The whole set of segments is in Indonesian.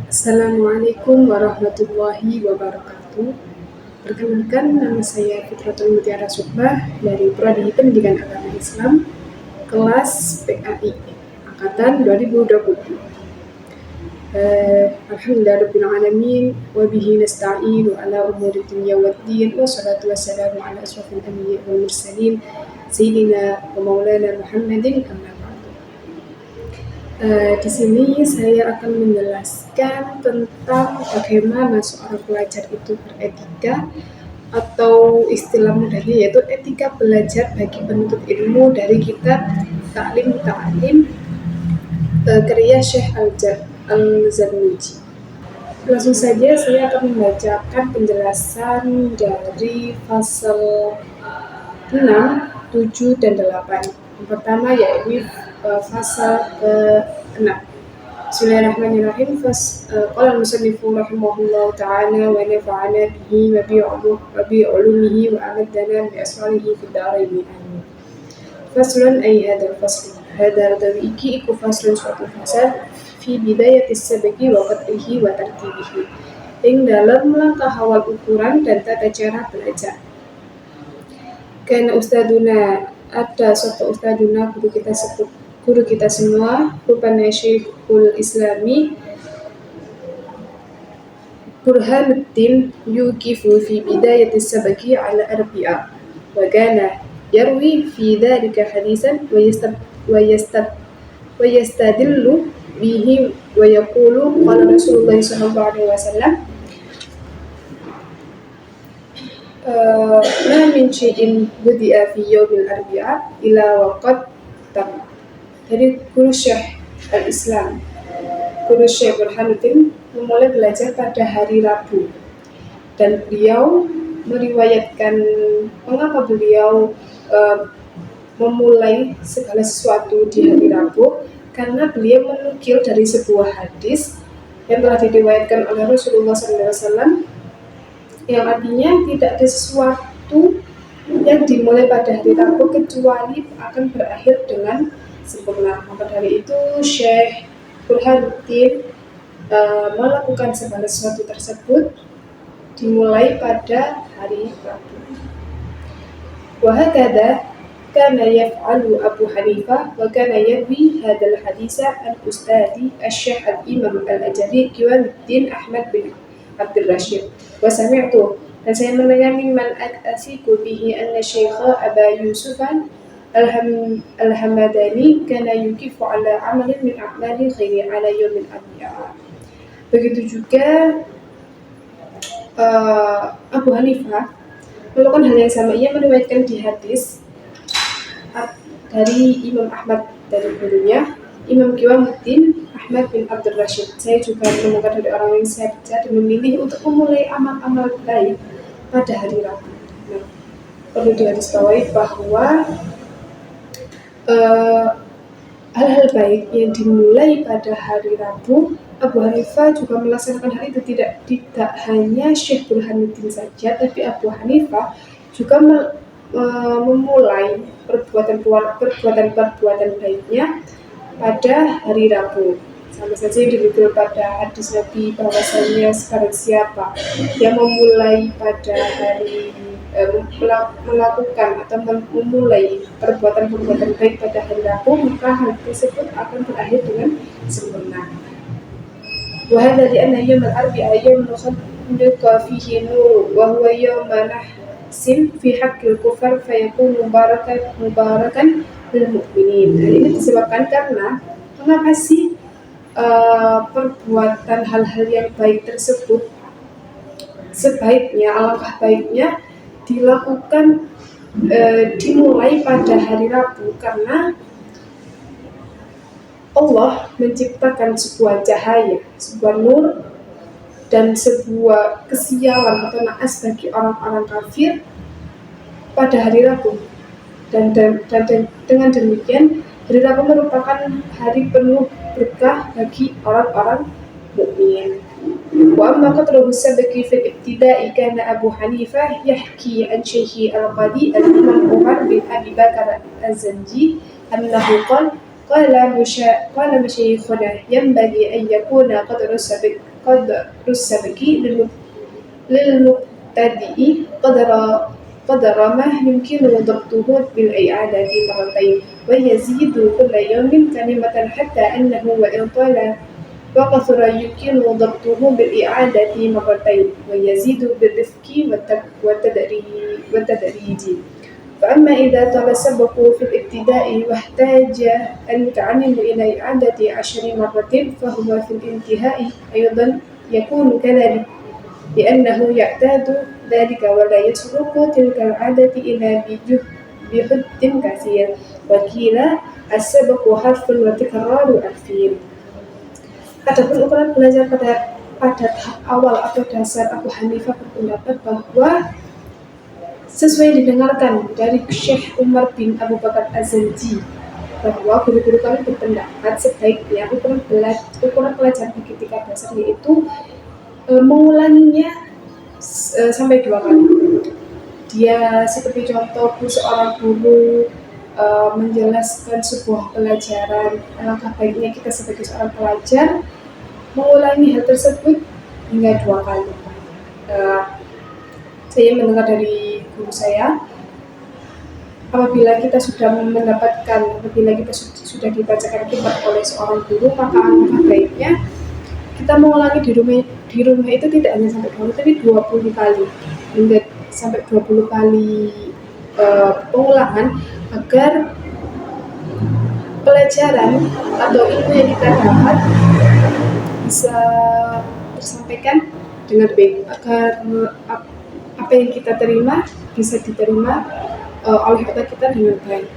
Assalamualaikum warahmatullahi wabarakatuh. Perkenalkan, nama saya Fitratul Mutiara Subah dari Prodi Pendidikan Agama Islam, kelas PAI, angkatan 2020. Alhamdulillah alamin wa bihi nasta'in wa ala umuri dunya waddin wa salatu wassalamu ala asyrafil anbiya wal mursalin sayyidina wa maulana Muhammadin amma ba'du. Di sini saya akan menjelaskan tentang bagaimana seorang pelajar itu beretika, atau istilah mudahnya yaitu etika belajar bagi penuntut ilmu dari kitab Ta'lim Ta'lim karya Syekh Al-Zarnuji. Langsung saja saya akan membacakan penjelasan dari pasal 6, 7, dan 8. Yang pertama yaitu pasal ke-6. Bismillahirrahmanirrahim. Qala al-musannifu rahimahullahu ta'ala wa nafa'ana bihi wa bi ulumihi wa amaddana bi asrarihi fid darain amin. Faslun ay hadha al-fasl. Hadha iki iku faslun suatu fasal fi bidayati sabqi wa qadrihi wa tartibihi. Ing dalam langkah awal ukuran dan tata cara belajar. Karena ustaduna ada suatu ustaduna guru kita semua rupanya Syekhul Islami Burhanuddin yukifu fi bidayati sabaki ala arbi'a wa kana yarwi fi dhalika hadisan wa yastadillu bihi wa yaqulu qala Rasulullah sallallahu alaihi wasallam ma min syai'in budi'a fi yawmil arbi'a ila waqad tam. Jadi guru Syekh Al-Islam, guru Syekh Burhanuddin memulai belajar pada hari Rabu, dan beliau meriwayatkan mengapa beliau memulai segala sesuatu di hari Rabu, karena beliau menukil dari sebuah hadis yang telah diriwayatkan oleh Rasulullah SAW, yang artinya tidak ada sesuatu yang dimulai pada hari Rabu kecuali akan berakhir dengan sempurna. Maka dari itu Syekh Burhanuddin melakukan segala sesuatu tersebut dimulai pada hari Rabu. Wa hakadha kana yaf'alu Abu Hanifah wa kana yarwi hadzal haditsa an ustadi Asy-Syaikh Al-Imam Al-Ajari Qiwanuddin Ahmad bin Abdul Rashid. Wa sami'tu, dan saya mendengar mimman asiku bihi anna Syekh Aba Yusufan Al-Hamadani kana yukifu ala amalin min a'mali khairi ala yawmin arbi'a. Begitu juga Abu Hanifah melakukan hal yang sama. Ia meriwayatkan di hadis dari Imam Ahmad, dari gurunya Imam Qiwanuddin Ahmad bin Abdul Rashid. Saya juga menemukan dari orang yang saya baca dan memilih untuk memulai amal-amal baik pada hari Rabu. Nah, perlu digarisbawahi bahwa hal-hal baik yang dimulai pada hari Rabu, Abu Hanifah juga melaksanakan hal itu. Tidak hanya Syekh Burhanuddin saja, tapi Abu Hanifah juga memulai perbuatan baiknya pada hari Rabu. Sama saja diriwayatkan pada hadis Nabi bahwasanya sekarang siapa yang memulai pada hari melakukan atau memulai perbuatan baik pada hari Rabu, maka hal tersebut akan berakhir dengan sempurna. Wa hadza li anna yawm al-arbi'a yawmun khalqa fihi nur wa huwa yawm nahsin fi haqqil kufar fa yakunu mubarakan lil mu'minin. Hal ini disebabkan karena mengapa sih perbuatan hal-hal yang baik tersebut sebaiknya, alangkah baiknya dilakukan dimulai pada hari Rabu, karena Allah menciptakan sebuah cahaya, sebuah nur, dan sebuah kesialan atau naas bagi orang-orang kafir pada hari Rabu. Dan dengan demikian hari Rabu merupakan hari penuh berkah bagi orang-orang mukmin. Wa amma qadruhu sabqi fil ibtida'i kana Abu Hanifah yahki an Syekh Al-Qadi Al-Imam Umar bin Abi Bakar Az-Zanji annahu qala قال مشايخنا ينبغي أن يكون قدر السبك للمبتدئ قدر ما يمكن ضبطه بالإعادة مرتين، ويزيد كل يوم كلمة حتى أنه وإن طال وكثر يمكن ضبطه بالإعادة مرتين، ويزيد بالرفق والتدريج. فأما إذا طال السبق في الابتداء واحتاج المتعلم إلى إعادة 10 مرات، فهو في الانتهاء أيضا يكون كذلك، لأنه يعتاد ذلك ولا يترك تلك العادة إلا بحد كثير. وقيل السبق حرف وتكرار الفعل. Adapun ukuran belajar pada tahap awal atau dasar, Abu Hanifah berpendapat bahwa sesuai didengarkan dari Syekh Umar bin Abu Bakar Az-Zanji bahwa guru-guru kami berpendapat sebaiknya ukuran pelajaran bagi tingkat dasar yaitu mengulanginya sampai 2 kali. Dia seperti contoh seorang guru menjelaskan sebuah pelajaran, alangkah baiknya kita sebagai seorang pelajar mengulangi hal tersebut hingga 2 kali. Saya mendengar dari guru saya, apabila kita sudah dibacakan kitab oleh seorang guru, maka alangkah baiknya kita mengulangi di rumah itu tidak hanya sampai 2 tapi 20 kali hingga sampai 20 kali pengulangan, agar pelajaran atau ilmu yang kita dapat bisa tersampaikan dengan baik, agar apa yang kita terima bisa diterima oleh otak kita dengan baik.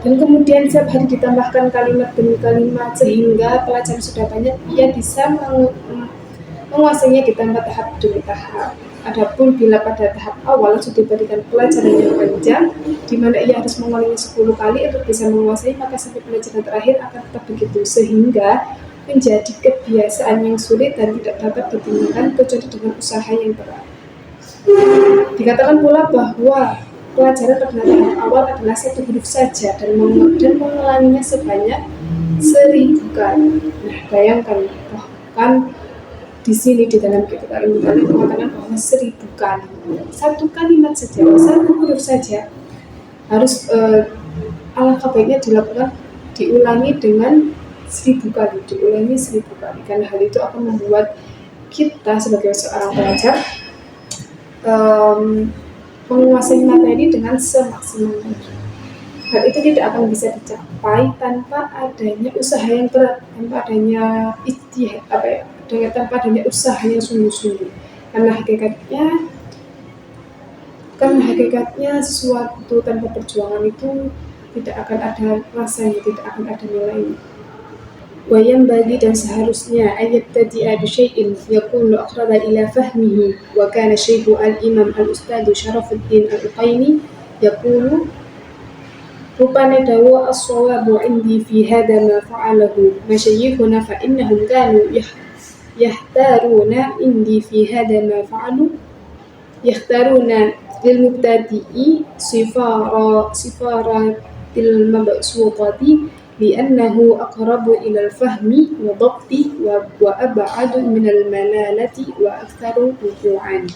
Dan kemudian setiap hari ditambahkan kalimat demi kalimat sehingga pelajaran sudah banyak, ia bisa menguasainya ditambah tahap demi tahap. Adapun bila pada tahap awal sudah diberikan pelajaran yang panjang, di mana ia harus mengulangi 10 kali untuk bisa menguasai, maka sampai pelajaran terakhir akan tetap begitu, sehingga menjadi kebiasaan yang sulit dan tidak dapat ditinggalkan kecuali dengan usaha yang berat. Dikatakan pula bahwa pelajaran pada tahap awal adalah 1 huruf saja dan mengulanginya sebanyak 1000 kali. Nah, bayangkan, bahkan di sini di dalam kitab Al-Mu'allif mengatakan bahwa 1000 kali, 1 kalimat saja, 1 huruf saja harus alangkah baiknya diulangi dengan 1000 kali, karena hal itu akan membuat kita sebagai seorang pelajar menguasai materi dengan semaksimal mungkin. Hal itu tidak akan bisa dicapai tanpa adanya usaha yang berat, tanpa adanya tanpa adanya usaha yang sungguh-sungguh. Karena hakikatnya sesuatu tanpa perjuangan itu tidak akan ada rasanya, tidak akan ada nilainya. Wayam bagi dan seharusnya ayat tadi'a bisyai'in yakunu aqraba ila fahmihi, wa kana syekhu al-imam al-ustadz Syarafuddin al-Uqaini yaqulu rupana dawa as-sawabu indi fi hadha ma fa'alahu masyayikhuna fa innahum kanu yahtaruna indi fi hadha ma fa'alu yahtaruna lil mubtadi'i sifaratil mabsutati li'annahu aqrabu ila al-fahmi wa dhabti wa ab'adu min al-malalati wa aktsaru wuqu'an.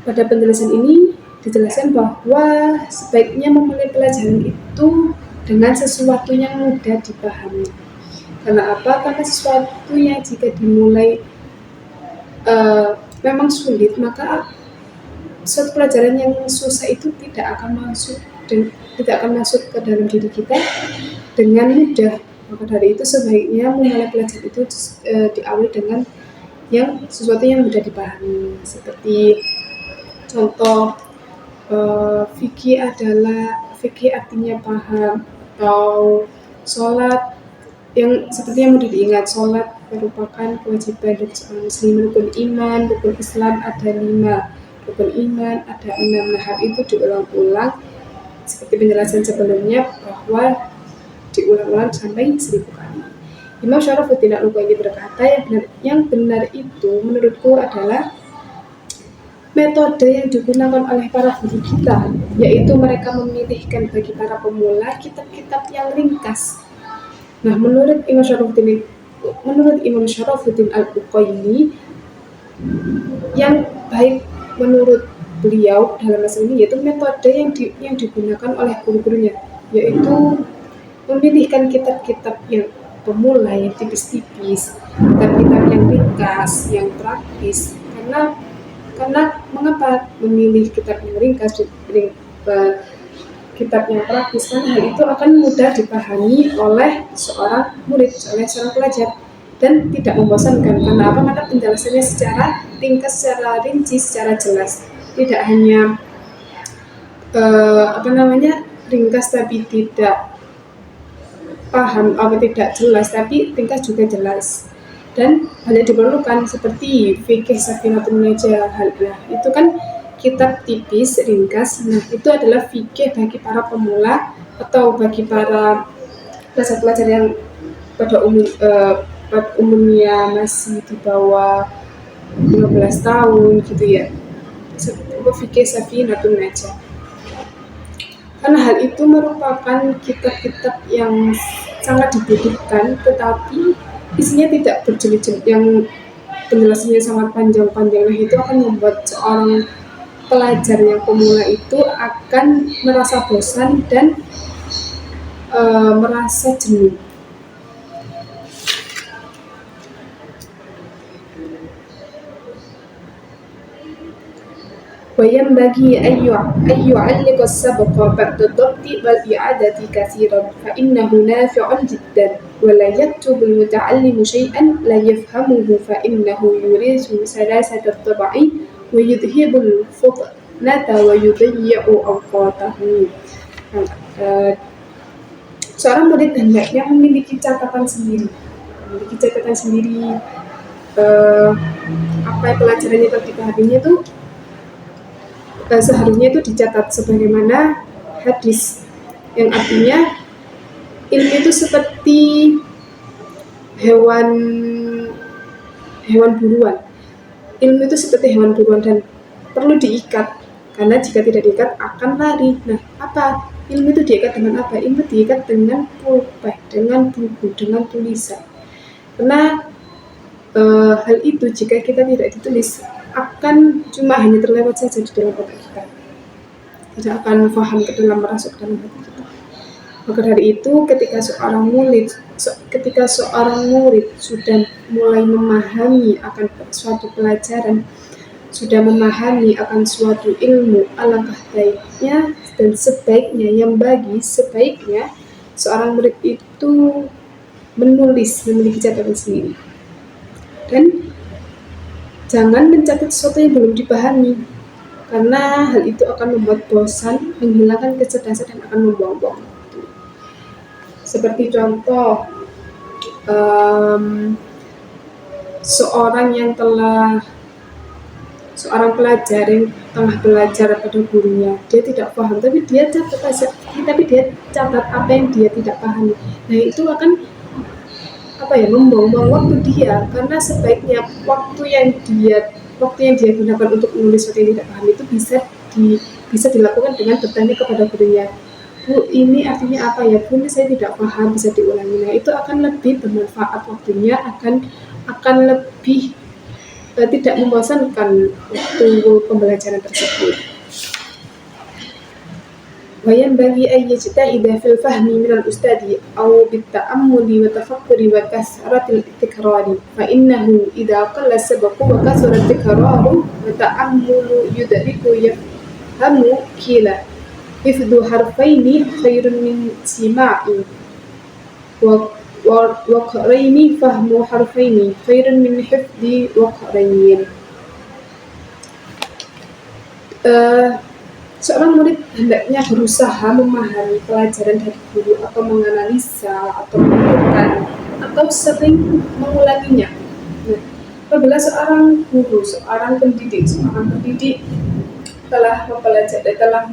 Pada penjelasan ini dijelaskan bahwa sebaiknya memulai pelajaran itu dengan sesuatu yang mudah dipahami. Karena apa? Karena sesuatu yang jika dimulai memang sulit, maka suatu pelajaran yang susah itu tidak akan masuk ke dalam diri kita dengan mudah. Maka dari itu sebaiknya memulai pelajaran itu diawali dengan sesuatu yang mudah dipahami. Seperti contoh, fikih artinya paham, atau sholat yang seperti yang mudah diingat. Sholat merupakan kewajiban dari seorang muslim. Rukun iman, rukun Islam ada 5, rukun iman ada 6. Nah, hal itu diulang-ulang seperti penjelasan sebelumnya, bahwa diulang-ulang sampai 1000 kali. Imam Syarafuddin al-Uqaini berkata, yang benar itu menurutku adalah metode yang digunakan oleh para guru kita, yaitu mereka memilihkan bagi para pemula kitab-kitab yang ringkas. Nah, menurut Imam Syarafuddin Al-Uqaili, yang baik menurut beliau dalam masalah ini yaitu metode yang digunakan oleh guru-gurunya, yaitu memilihkan kitab-kitab yang pemula yang tipis-tipis, kitab-kitab yang ringkas, yang praktis. Karena mengapa memilih kitab yang ringkas, kitab yang praktis? Karena hal itu akan mudah dipahami oleh seorang murid, oleh seorang pelajar, dan tidak membosankan. Karena apa? Karena penjelasannya secara ringkas, secara rinci, secara jelas. Tidak hanya ringkas tapi tidak paham atau tidak jelas, tapi ringkas juga jelas. Dan hal yang diperlukan seperti fikih Safinatun Najah, itu kan kitab tipis, ringkas. Nah, itu adalah fikih bagi para pemula atau bagi para pelajar-pelajar yang pada umumnya masih di bawah 15 tahun gitu ya. Seperti fikih Safinatun Najah. Karena hal itu merupakan kitab-kitab yang sangat dibutuhkan, tetapi isinya tidak berjilid-jilid yang penjelasannya sangat panjang-panjang. Nah, itu akan membuat seorang pelajar yang pemula itu akan merasa bosan dan merasa jenuh. وينبغي أن يعلق السبق بعد الضبط والإعادة كثيرا فإنه نافع جدا ولا يكتب المتعلم شيئا لا يفهمه فإنه يورث سلاسة الطبع ويذهب الفطنة ويضيع أوقاته. Seorang murid hendaknya memiliki catatan sendiri, apa pelajaran yang dipahaminya itu seharusnya itu dicatat sebagaimana hadis, yang artinya ilmu itu seperti hewan buruan. Ilmu itu seperti hewan buruan dan perlu diikat, karena jika tidak diikat akan lari. Nah, apa? Ilmu itu diikat dengan apa? Ilmu diikat dengan pulpen, dengan buku, dengan tulisan. Karena hal itu jika kita tidak ditulis akan cuma hanya terlewat saja di dalam otak kita, tidak akan paham ke dalam, merasuk ke dalam hati kita. Maka dari itu ketika seorang murid sudah mulai memahami akan suatu pelajaran, sudah memahami akan suatu ilmu, alangkah baiknya dan sebaiknya seorang murid itu memiliki catatan sendiri. Dan jangan mencatat sesuatu yang belum dipahami, karena hal itu akan membuat bosan, menghilangkan kecerdasan, dan akan membuang-buang waktu. Seperti contoh, seorang pelajar yang tengah belajar pada gurunya, dia tidak paham, tapi dia catat apa yang dia tidak pahami. Nah, itu akan membuang-buang waktu dia, karena sebaiknya waktu yang dia gunakan untuk menulis sesuatu yang tidak paham itu bisa dilakukan dengan bertanya kepada gurunya. Bu, ini artinya apa ya? Bu, ini saya tidak paham, bisa diulangi. Nah, itu akan lebih bermanfaat waktunya, akan lebih tidak membosankan waktu pembelajaran tersebut. وينبغي أن يجتهد في الفهم من الأستاذ أو بالتأمل والتفكر وكثرة التكرار فإنه إذا قل السبق وكثر التكرار والتأمل يدرك يفهم كلا حفظ حرفين خير من سماع وقرين فهم حرفين خير من حفظ وقرين. Seorang murid hendaknya berusaha memahami pelajaran dari guru atau menganalisa atau menentukan atau sering mengulanginya. Nah, apabila seorang guru, seorang pendidik telah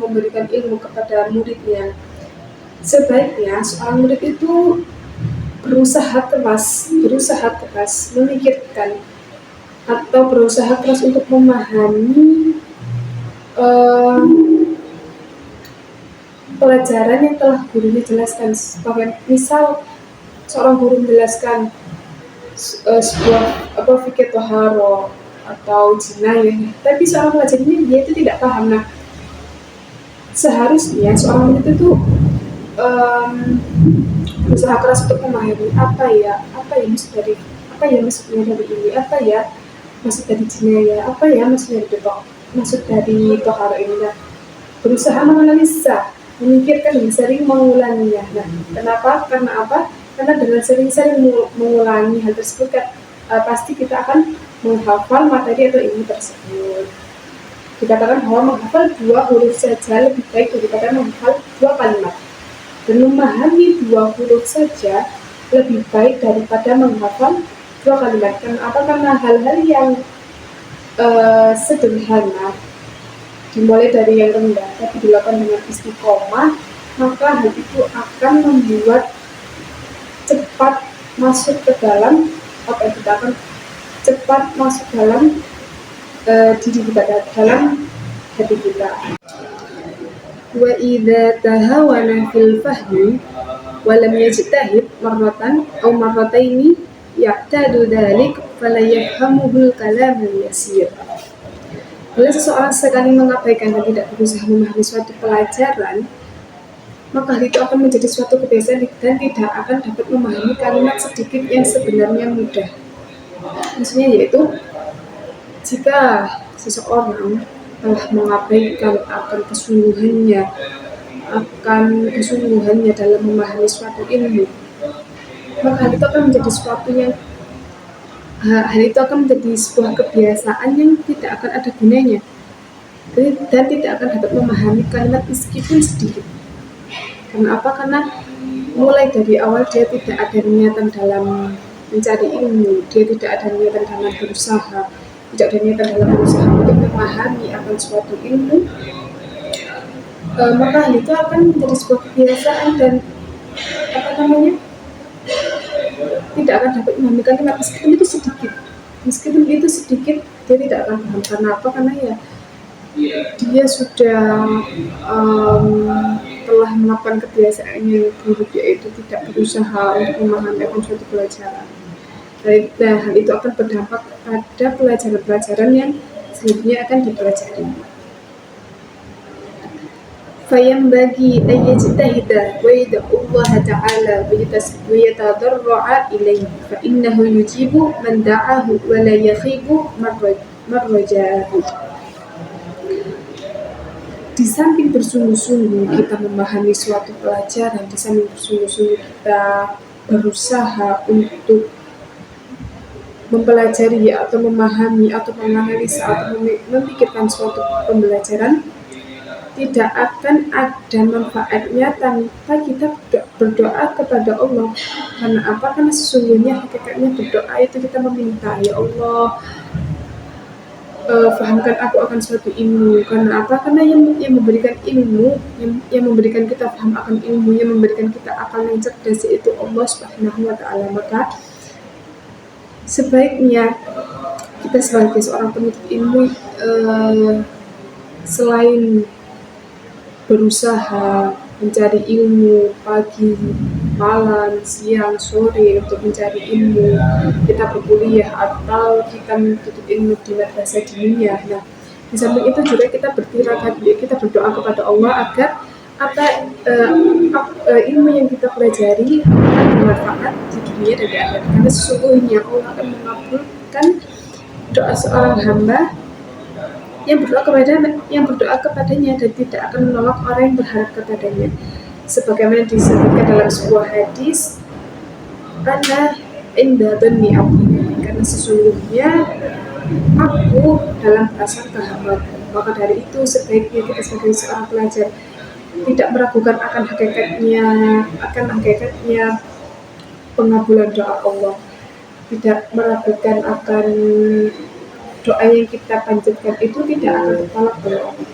memberikan ilmu kepada muridnya, sebaiknya seorang murid itu berusaha keras memikirkan atau berusaha keras untuk memahami eh, pelajaran yang telah gurunya jelaskan. Misal seorang guru menjelaskan sebuah fikih toharo atau jinayah, tapi seorang pelajar ini dia itu tidak paham. Nah, seharusnya seorang itu tuh berusaha keras untuk memahami apa ya maksudnya dari ini, apa ya maksud dari jinayah, apa ya maksud dari toharo ini. Nah, berusaha menganalisa, memikirkan dan sering mengulanginya. Nah, kenapa? Karena apa? Karena dengan sering-sering mengulangi hal tersebut kan, pasti kita akan menghafal materi atau ilmu tersebut. Dikatakan bahwa menghafal 2 huruf saja lebih baik daripada menghafal 2 kalimat. Dan memahami 2 huruf saja lebih baik daripada menghafal 2 kalimat. Karena apa? Karena hal-hal yang sederhana dimulai dari yang rendah tapi dilakukan dengan istiqomah, maka hal itu akan membuat cepat masuk ke dalam kita akan cepat masuk dalam diri kita, dalam hati kita. Wa idza tahawana fil fahmi wa lam yajtahid marratan aw marrataini ya'tadu dzalik fala yafhamuhu al-kalam al-yasir. Bila seseorang sekali mengabaikan dan tidak berusaha memahami suatu pelajaran, maka hal itu akan menjadi suatu kebiasaan dan tidak akan dapat memahami kalimat sedikit yang sebenarnya mudah. Maksudnya yaitu, jika seseorang telah mengabaikan akan kesungguhannya dalam memahami suatu ilmu, maka hal itu akan menjadi sebuah kebiasaan yang tidak akan ada gunanya dan tidak akan dapat memahami kalimat meskipun sedikit. Karena apa? Karena mulai dari awal dia tidak ada niatan dalam mencari ilmu, dia tidak ada niatan dalam berusaha, tidak ada niatan dalam berusaha untuk memahami akan suatu ilmu, maka hal itu akan menjadi sebuah kebiasaan dan tidak akan dapat memahami kalimat meskipun itu sedikit dia tidak akan paham. Karena apa? Karena ya dia sudah telah melakukan kebiasaan yang buruk, yaitu tidak berusaha untuk memahami akan suatu pelajaran. Dan hal itu akan berdampak pada pelajaran-pelajaran yang selanjutnya akan dipelajari. فينبغي أن يجتهد ويدعو الله تعالى ويتضرع إليه فإنه يجيب من دعاه ولا يخيب من رجاه. Di samping bersungguh-sungguh kita memahami suatu pelajaran, di samping bersungguh-sungguh kita berusaha untuk mempelajari atau memahami atau menganalisa atau memikirkan suatu pembelajaran, tidak akan ada manfaatnya tanpa kita berdoa kepada Allah. Karena apa? Karena sesungguhnya hakikatnya berdoa itu kita meminta, ya Allah, fahamkan aku akan suatu ilmu. Karena apa? Karena yang memberikan ilmu, yang memberikan kita paham akan ilmu, yang memberikan kita akal yang cerdas, yaitu Allah Subhanahu wa Ta'ala. Maka sebaiknya kita sebagai seorang penuntut ilmu, selain berusaha mencari ilmu pagi, malam, siang, sore untuk mencari ilmu, kita berkuliah atau kita menuntut ilmu di madrasah diniyah. Nah, di samping itu juga kita kita berdoa kepada Allah agar ilmu yang kita pelajari akan bermanfaat di dunia dan di akhirat. Karena sesungguhnya Allah akan mengabulkan doa seorang hamba yang berdoa kepadanya dan tidak akan menolak orang yang berharap kepadanya. Sebagaimana disebutkan dalam sebuah hadis, ana inda dhanni abdi, karena sesungguhnya aku dalam prasangka hambaku. Maka dari itu sebaiknya kita sebagai seorang pelajar tidak meragukan akan hakikatnya pengabulan doa Allah, tidak meragukan akan doa yang kita panjatkan itu tidak akan tertolak oleh Allah.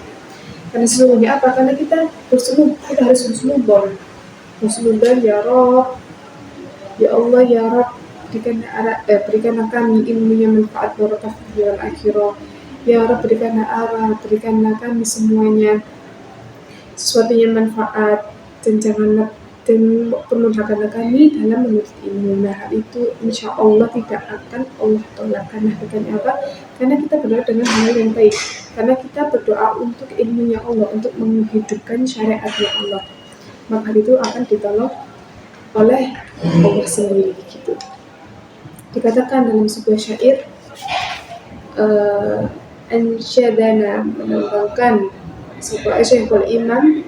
Karena sesungguhnya apa? Karena kita harus berselubung, ya Rob, ya Allah, ya Rob, berikanlah kami ilmu yang manfaat, barakah di dalam akhirah, Ya Rabb, berikanlah arah, berikanlah kami semuanya sesuatu yang manfaat, dan janganlah dan permudahkanlah kami dalam menuntut ilmu. Nah, hal itu insya Allah tidak akan Allah tolak. Karena apa? Karena kita berdoa dengan hal yang baik. Karena kita berdoa untuk ilmunya Allah, untuk menghidupkan syariatnya Allah. Maka hal itu akan ditolak oleh Allah sendiri gitu. Dikatakan dalam sebuah syair, ansyadana, menambahkan sebuah Syekhul Imam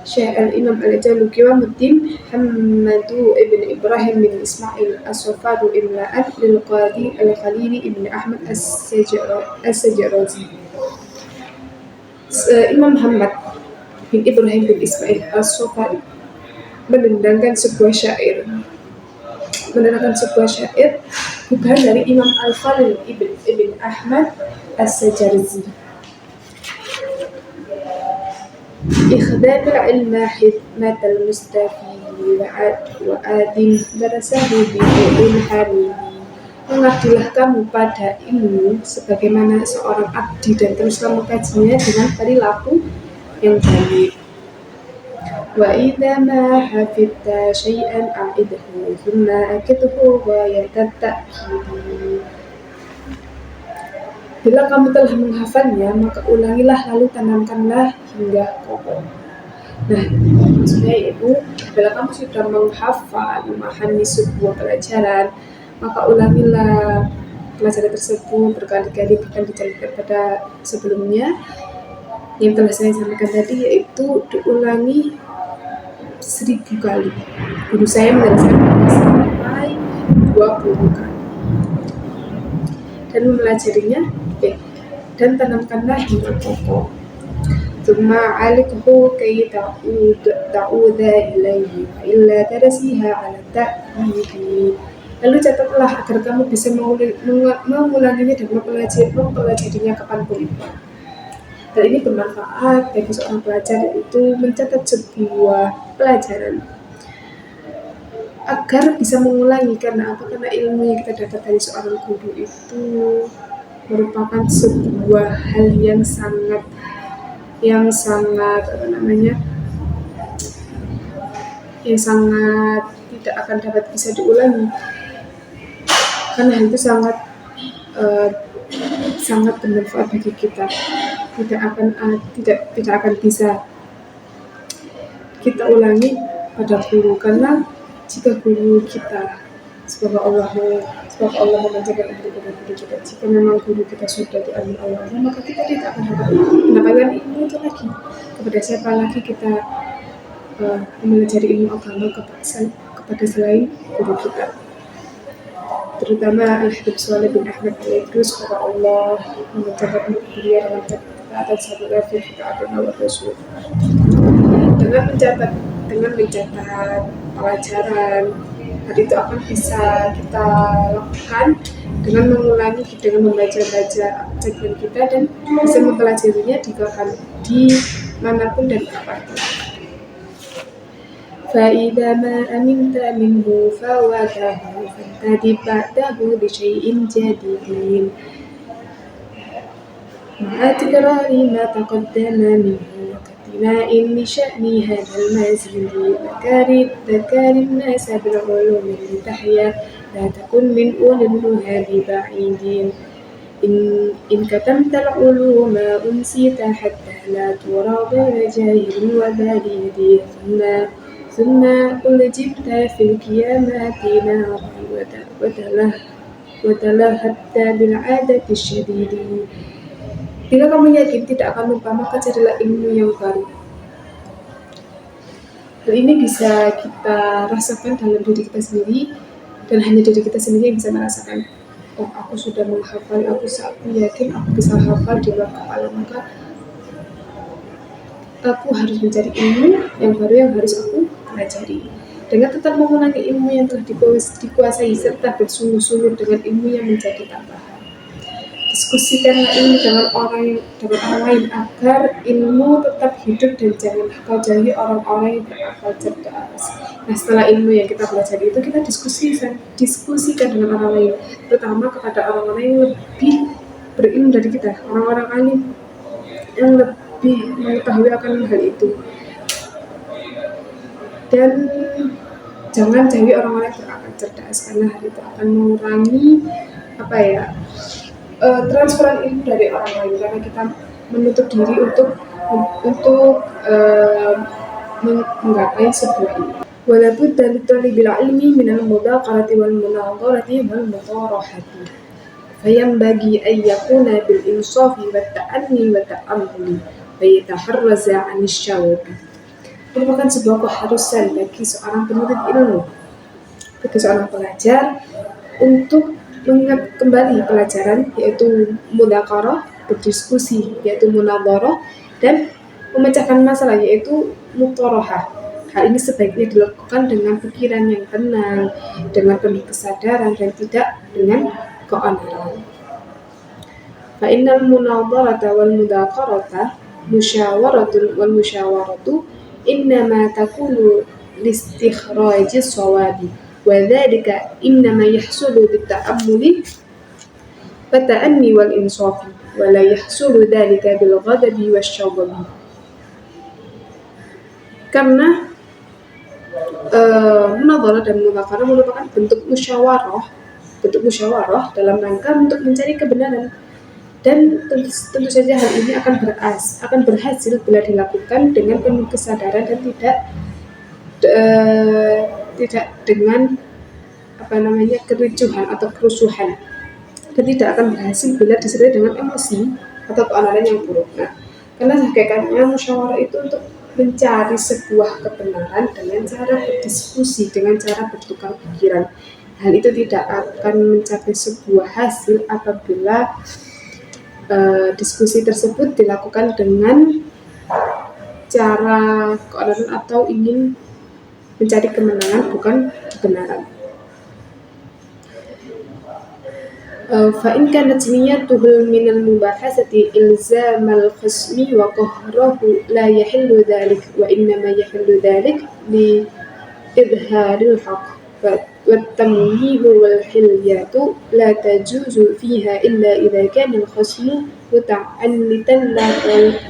Syekh al-Imam al-Jaluki wa Muddin Hamadu ibn Ibrahim bin Ismail as-Sofadu imla'an lil Qadi al-Khalili ibn Ahmad as-Sajarazi. Imam Muhammad bin Ibrahim bin Ismail as-Sofadu menendangkan sebuah syair bukan dari Imam Al-Khalil ibn Ahmad as-Sajarazi. إخدام العلم حكمة المستفيد وآدم درسه بفعل حميد. Mengabdilah kamu pada ilmu sebagaimana seorang abdi dan teruslah mengkajinya dengan perilaku yang baik. Wa idza ma hafidta syai'an a'idhu thumma akidhu wa yatatta'hidi. Bila kamu telah menghafalnya, maka ulangilah lalu tanamkanlah hingga kokoh. Nah, maksudnya itu, bila kamu sudah menghafal, memahami sebuah pelajaran, maka ulangilah pelajaran tersebut berkali-kali, bahkan dijelaskan pada sebelumnya yang telah saya sampaikan tadi, yaitu diulangi 1000 kali. Guru saya menjelaskan sampai 20 kali. Dan mempelajarinya dan tanamkanlah hingga kokoh. Thumma alikhu kay ta'udha ilaihi fa illa tarasiha ala ta'hidi. Lalu catatlah agar kamu bisa mengulanginya dan mempelajarinya kapanpun. Hal ini bermanfaat bagi seorang pelajar, itu mencatat sebuah pelajaran agar bisa mengulangi. Karena apa? Karena ilmu yang kita dapat dari seorang guru itu merupakan sebuah hal yang sangat yang sangat tidak akan dapat bisa diulangi, karena hal itu sangat bermanfaat bagi kita. Tidak akan bisa kita ulangi pada guru, karena jika guru kita semoga Allah memanjangkan umur kepada guru kita. Jika memang guru kita sudah diambil Allah, maka kita tidak akan dapat mendapatkan ilmu itu lagi. Kepada siapa lagi kita mempelajari ilmu agama kepada selain guru kita? Terutama Al-Habib Shalih bin Ahmad Al-Idrus, kepada Allah memanjangkan umur beliau dalam ketaatan satu level ketaatan Allah Rasul. Dengan mencatat pelajaran, hal itu akan bisa kita lakukan dengan mengulangi, dengan membaca segmen kita, dan bisa mempelajarinya di manapun dan kapanpun. فإذا ما أمنت منه فوته فانتدب بعده بشيء جديد مع تكرار ما تقدم منه وكاتناء لشأن هذا المزيد. ذكر الناس بالعلوم لتحيا لا تكن من أولي النهى ببعيد. إن كتمت العلوم أنسيت حتى لا ترى غير جاهل وبليد. ثم ألجبت في القيامات نارا وتلهبت بالعادة الشديد. Bila kamu yakin tidak akan lupa, maka carilah ilmu yang baru. Hal ini bisa kita rasakan dalam diri kita sendiri, dan hanya diri kita sendiri yang bisa merasakan. Oh, aku sudah menghafal, aku yakin aku bisa hafal di luar kepala, maka aku harus mencari ilmu yang baru yang harus aku pelajari. Dengan tetap mengulangi ilmu yang telah dikuasai serta bersungguh-sungguh dengan ilmu yang menjadi tambahan. Diskusikanlah ilmu dengan orang lain agar ilmu tetap hidup, dan janganlah kau jauhi orang-orang yang berakal cerdas. Nah, setelah ilmu yang kita pelajari itu, kita diskusikan dengan orang lain, terutama kepada orang-orang yang lebih berilmu dari kita, orang-orang alim yang lebih mengetahui akan hal itu. Dan jangan jauhi orang-orang yang berakal cerdas, karena hal itu akan mengurangi transferan ilmu dari orang lain, karena kita menutup diri untuk menggapai sebuah ilmu. Walaupun dari talibil ilmi minal mudaqarati wal munadharati wal mutarahati, fayambagi an yakuna bil insafi wat ta'anni wa ta'ammuli wa yataharraza 'anil syawabi. Merupakan sebuah keharusan bagi seorang penuntut ilmu, bagi seorang pelajar, untuk mengingat kembali pelajaran, yaitu mudzakarah, berdiskusi, yaitu munadharah, dan memecahkan masalah, yaitu mutarahah. Hal ini sebaiknya dilakukan dengan pikiran yang tenang, dengan penuh kesadaran, dan tidak dengan keonaran. Fa innal munadharata wal mudzakarata musyawaratun wal musyawaratu innama takunu listikhrajis shawabi wa dzalika innama yahsulu bit ta'ammuli wa ta'anni wal insafi wa la yahsulu dzalika bil ghadabi wasyaghabi. Karena munadharah dan mudzakarah merupakan bentuk musyawarah dalam rangka untuk mencari kebenaran, dan tentu saja hal ini akan berhasil bila dilakukan dengan penuh kesadaran dan tidak dengan kericuhan atau kerusuhan, dan tidak akan berhasil bila disertai dengan emosi atau keonaran yang buruk. Nah, karena hakikatnya musyawarah itu untuk mencari sebuah kebenaran dengan cara berdiskusi, dengan cara bertukar pikiran. Hal itu tidak akan mencapai sebuah hasil apabila diskusi tersebut dilakukan dengan cara keonaran atau ingin mencari kemenangan, bukan kebenaran. فإن كانت نيته من المباحثة إلزام الخصم وقهره لا يحل ذلك وإنما يحل ذلك لإظهار الحق والتمويه والحليات لا تجوز فيها إلا إذا كان الخصم متعنتا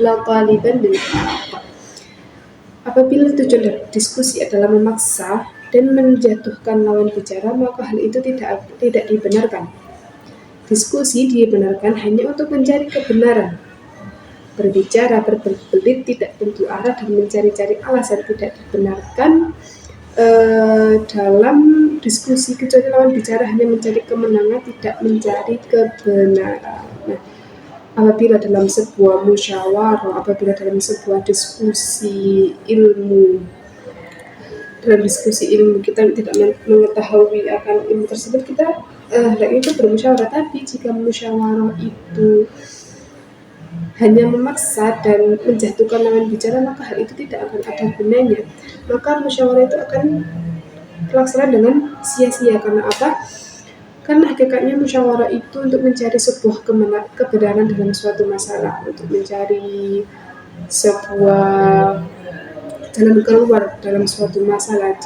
لا طالبا للحق. Apabila tujuan dari diskusi adalah memaksa dan menjatuhkan lawan bicara, maka hal itu tidak dibenarkan. Diskusi dibenarkan hanya untuk mencari kebenaran. Berbicara berbelit tidak tentu arah dan mencari-cari alasan tidak dibenarkan dalam diskusi, kecuali lawan bicara hanya mencari kemenangan, tidak mencari kebenaran. Nah, apabila dalam sebuah musyawarah, apabila dalam sebuah diskusi ilmu, kita tidak mengetahui akan ilmu tersebut, kita itu bermusyawarah. Tapi jika musyawarah itu hanya memaksa dan menjatuhkan lawan bicara, maka hal itu tidak akan ada gunanya. Maka musyawarah itu akan terlaksana dengan sia-sia. Karena apa? Karena hakikatnya musyawarah itu untuk mencari sebuah kebenaran dalam suatu masalah, untuk mencari sebuah jalan keluar dalam suatu masalah.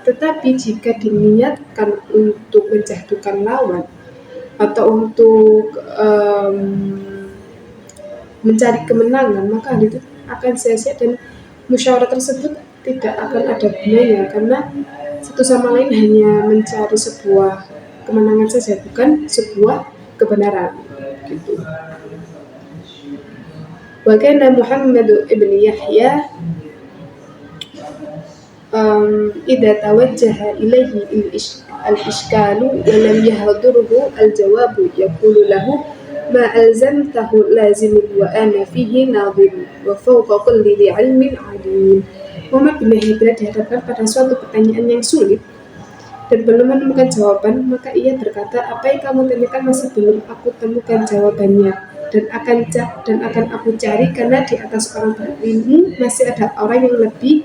Tetapi jika diniatkan untuk menjatuhkan lawan atau untuk mencari kemenangan, maka hal itu akan sia-sia dan musyawarah tersebut tidak akan ada gunanya, karena satu sama lain hanya mencari sebuah kemenangan saja, bukan sebuah kebenaran. Gitu. Wa kana Muhammad ibn Yahya idza tawajjaha ilayhi al-ishkalu wa lam yahdurhu al-jawabu yaqulu lahu ma alzamtahu lazim wa ana fihi nadir wa fawqa kulli dhi ilmin alim. Muhammad bin Yahya bila dihadapkan pada suatu pertanyaan yang sulit dan belum menemukan jawaban, maka ia berkata, apa yang kamu tanyakan masih belum aku temukan jawabannya, dan akan aku cari, karena di atas orang berilmu masih ada orang yang lebih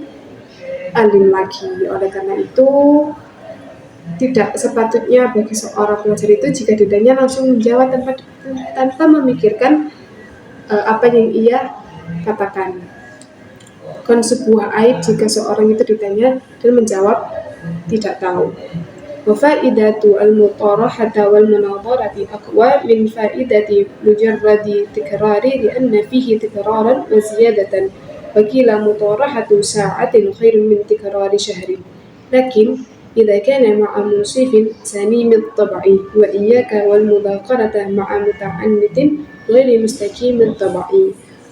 alim lagi. Oleh karena itu, tidak sepatutnya bagi seorang pelajar itu jika ditanya langsung menjawab tanpa memikirkan apa yang ia katakan. Bukan sebuah aib jika seorang itu ditanya dan menjawab tidak tahu. وفائدة المطارحة والمناظرة أقوى من فائدة مجرد تكرار لأن فيه تكرارا وزيادة، وقيل مطارحة ساعة خير من تكرار شهر. لكن إذا كان مع منصف سليم الطبع وإياك والمذاكرة مع متعنت غير مستقيم الطبع،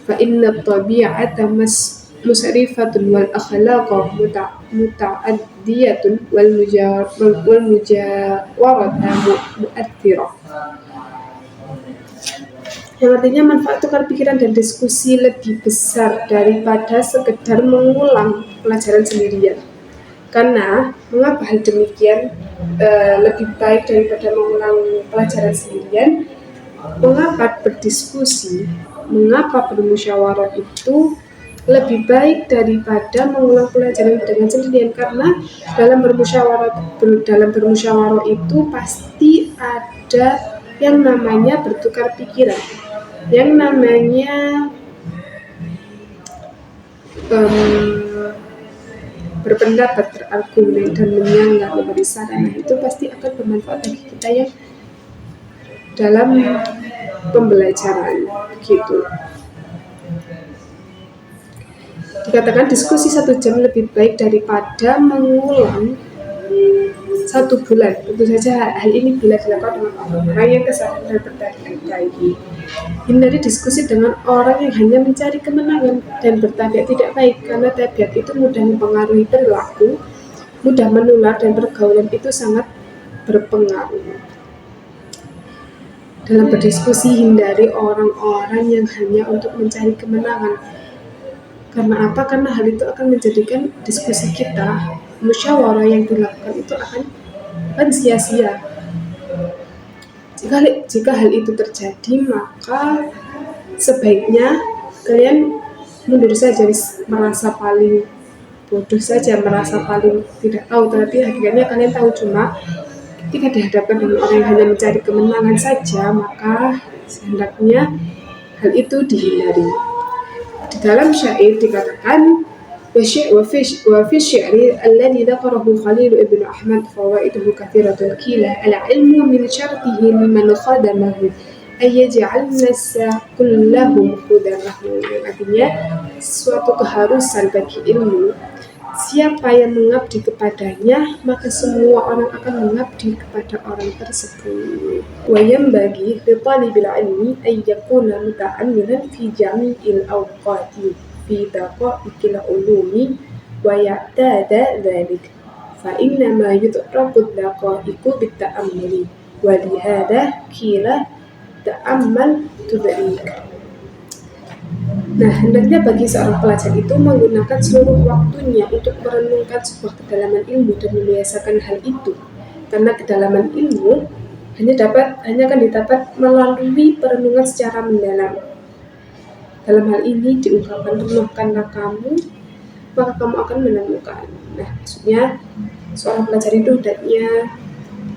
فإن الطبيعة مسرفة والأخلاق متعدية والمجاورة مؤثرة. Yang artinya manfaat tukar pikiran dan diskusi lebih besar daripada sekedar mengulang pelajaran sendirian. Karena mengapa hal demikian lebih baik daripada mengulang pelajaran sendirian? Mengapa berdiskusi, mengapa bermusyawarah itu lebih baik daripada mengulang pelajaran dengan sendirian? Karena dalam bermusyawarah itu pasti ada yang namanya bertukar pikiran, yang namanya berpendapat, berargumen dan menyanggah, memberi saran. Itu pasti akan bermanfaat bagi kita yang dalam pembelajaran gitu. Dikatakan diskusi 1 jam lebih baik daripada mengulang 1 bulan. Tentu saja hal ini bila dilakukan dengan orang yang kesadaran dan bertabiat baik. Hindari diskusi dengan orang yang hanya mencari kemenangan dan bertabiat tidak baik, karena tabiat itu mudah mempengaruhi perilaku, mudah menular, dan pergaulan itu sangat berpengaruh. Dalam berdiskusi, hindari orang-orang yang hanya untuk mencari kemenangan. Karena apa? Karena hal itu akan menjadikan diskusi kita, musyawarah yang dilakukan itu akan sia-sia. Jika hal itu terjadi, maka sebaiknya kalian mundur saja, merasa paling bodoh saja, merasa paling tidak tahu, tapi akhirnya kalian tahu. Cuma ketika dihadapkan dengan orang yang hanya mencari kemenangan saja, maka hendaknya hal itu dihindari. Di dalam syair dikatakan وفي الشعر الذي ذكره خليل ابن أحمد فوائده كثيرة كلا العلم من شرطه لمن خدمه أن يجعل الناس كلهم خدمه. Artinya suatu keharusan bagi ilmu, siapa yang mengabdi kepadanya maka semua orang akan mengabdi kepada orang tersebut. وينبغي لطالب العلم أن يكون متعملا في جميع الأوقات في دقائق العلوم ويعتاد ذلك، فإنما يدرك الدقائق بالتأمل، ولهذا قيل تأمل تدرك. Nah, hendaknya bagi seorang pelajar itu menggunakan seluruh waktunya untuk merenungkan sebuah kedalaman ilmu dan membiasakan hal itu, karena kedalaman ilmu hanya akan didapat melalui perenungan secara mendalam. Dalam hal ini diungkapkan, renungkanlah kamu, maka kamu akan menemukan. Nah, maksudnya seorang pelajar itu hendaknya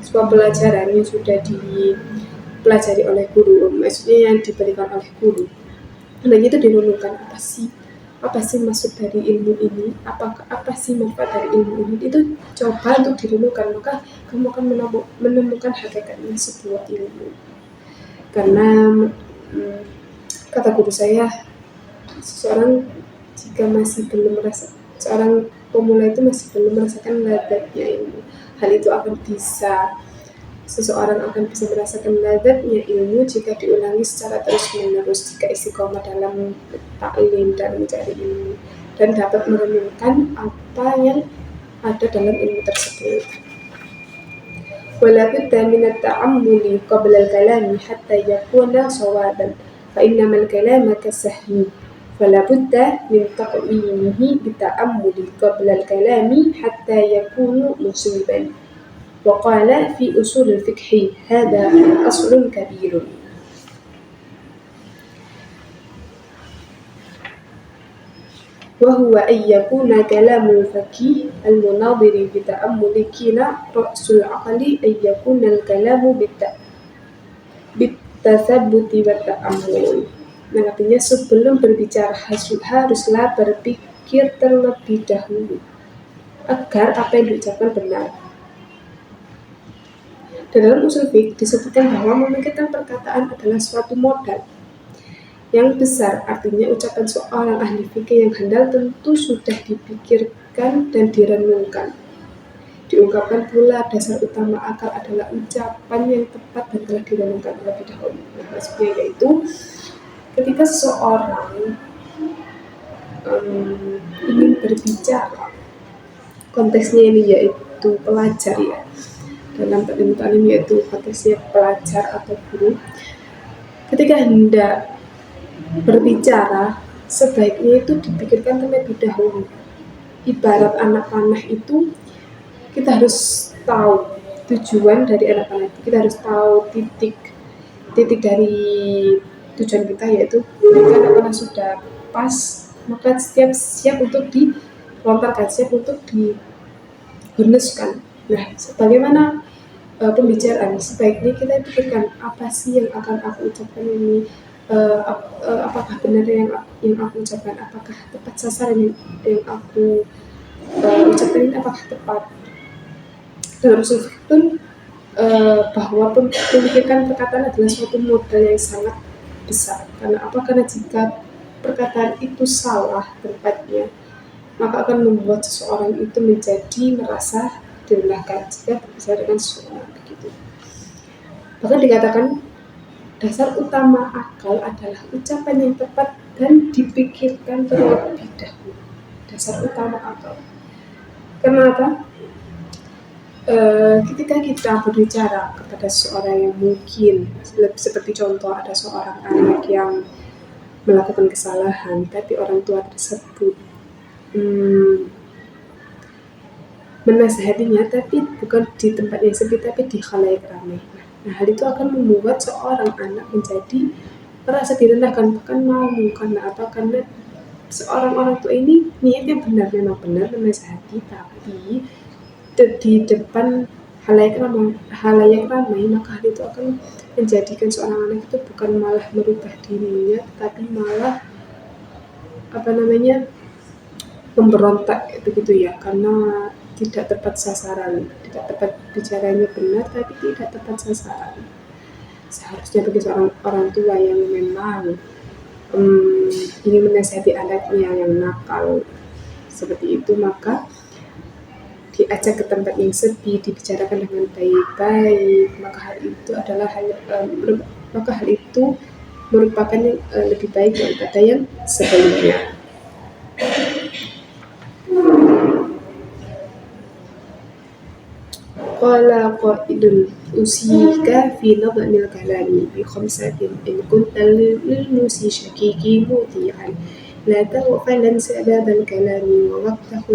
sebuah pelajaran yang sudah dipelajari oleh guru, maksudnya yang diberikan oleh guru, hendaknya itu direnungkan, apa sih maksud dari ilmu ini, apa sih manfaat dari ilmu ini, itu coba untuk direnungkan, maka kamu akan menemukan hakikatnya sebuah ilmu. Karena kata guru saya, seorang pemula itu masih belum merasakan lezatnya ilmu. Seseorang akan bisa merasakan lezatnya ilmu jika diulangi secara terus-menerus, jika istiqomah dalam taklim dan mencari ilmu, dan dapat merenungkan apa yang ada dalam ilmu tersebut. ولا بد من التأمل قبل الكلام حتى يكون صوابا، فإنما الكلام كالسهم فلا بد من تقويمه بالتأمل قبل الكلام حتى يكون مصيبا. وقال في أصول الفقه هذا أصل كبير. وهو أن يكون كلام الفقيه المناظر بتأمل كلا رأس العقل أن يكون الكلام بالتثبت والتأمل. Nah, artinya sebelum berbicara haruslah berpikir terlebih dahulu agar apa yang diucapkan benar. Dan dalam usul fiqh disebutkan bahwa memikirkan perkataan adalah suatu modal yang besar, artinya ucapan seorang ahli fikih yang handal tentu sudah dipikirkan dan direnungkan. Diungkapkan pula dasar utama akal adalah ucapan yang tepat dan telah direnungkan terlebih dahulu. Nah, maksudnya yaitu ketika seseorang ingin berbicara, konteksnya ini yaitu pelajar ya, dalam taklim yaitu konteksnya pelajar atau guru, ketika hendak berbicara sebaiknya itu dipikirkan terlebih dahulu. Ibarat anak panah itu, kita harus tahu tujuan dari anak panah itu, kita harus tahu titik dari tujuan kita, yaitu ketika anak panah sudah pas maka siap untuk dilontarkan, siap untuk dihunuskan. Nah, sebagaimana pembicaraan, sebaiknya kita pikirkan apa sih yang akan aku ucapkan ini, apakah benar yang aku ucapkan, apakah tepat sasaran yang aku ucapkan ini, apakah tepat. Dalam usul fiqh pun bahwa memikirkan perkataan adalah suatu modal yang sangat besar. Karena apa? Karena jika perkataan itu salah tempatnya, maka akan membuat seseorang itu menjadi merasa direndahkan jika berbicara dengan seseorang begitu. Bahkan dikatakan dasar utama akal adalah ucapan yang tepat dan dipikirkan terlebih dahulu. Dasar utama akal. Kenapa? Ketika kita berbicara kepada seorang yang mungkin, seperti contoh ada seorang anak yang melakukan kesalahan, tapi orang tua tersebut menasihatinya, tapi bukan di tempat yang sepi, tapi di khalayak ramai. Nah, hal itu akan membuat seorang anak menjadi merasa direndahkan, bahkan malu. Karena apa? Karena seorang orang tua ini niatnya benar, memang benar menasihati, tapi di depan halayak ramai, maka hal itu akan menjadikan seorang anak itu bukan malah merubah dirinya, tapi malah memberontak begitu ya, karena tidak tepat sasaran, tidak tepat bicaranya benar, tapi tidak tepat sasaran. Seharusnya bagi seorang orang tua yang memang ingin menasihati anaknya yang nakal seperti itu, maka diajak ke tempat yang sepi, dibicarakan dengan baik-baik, maka hal itu merupakan yang lebih baik daripada yang sebelumnya. Qala qaidun usika fi nadmil kalami bi khamsatin in kunta lil musi syakiki muti'an لا تغفلا سباب الكلام ووقته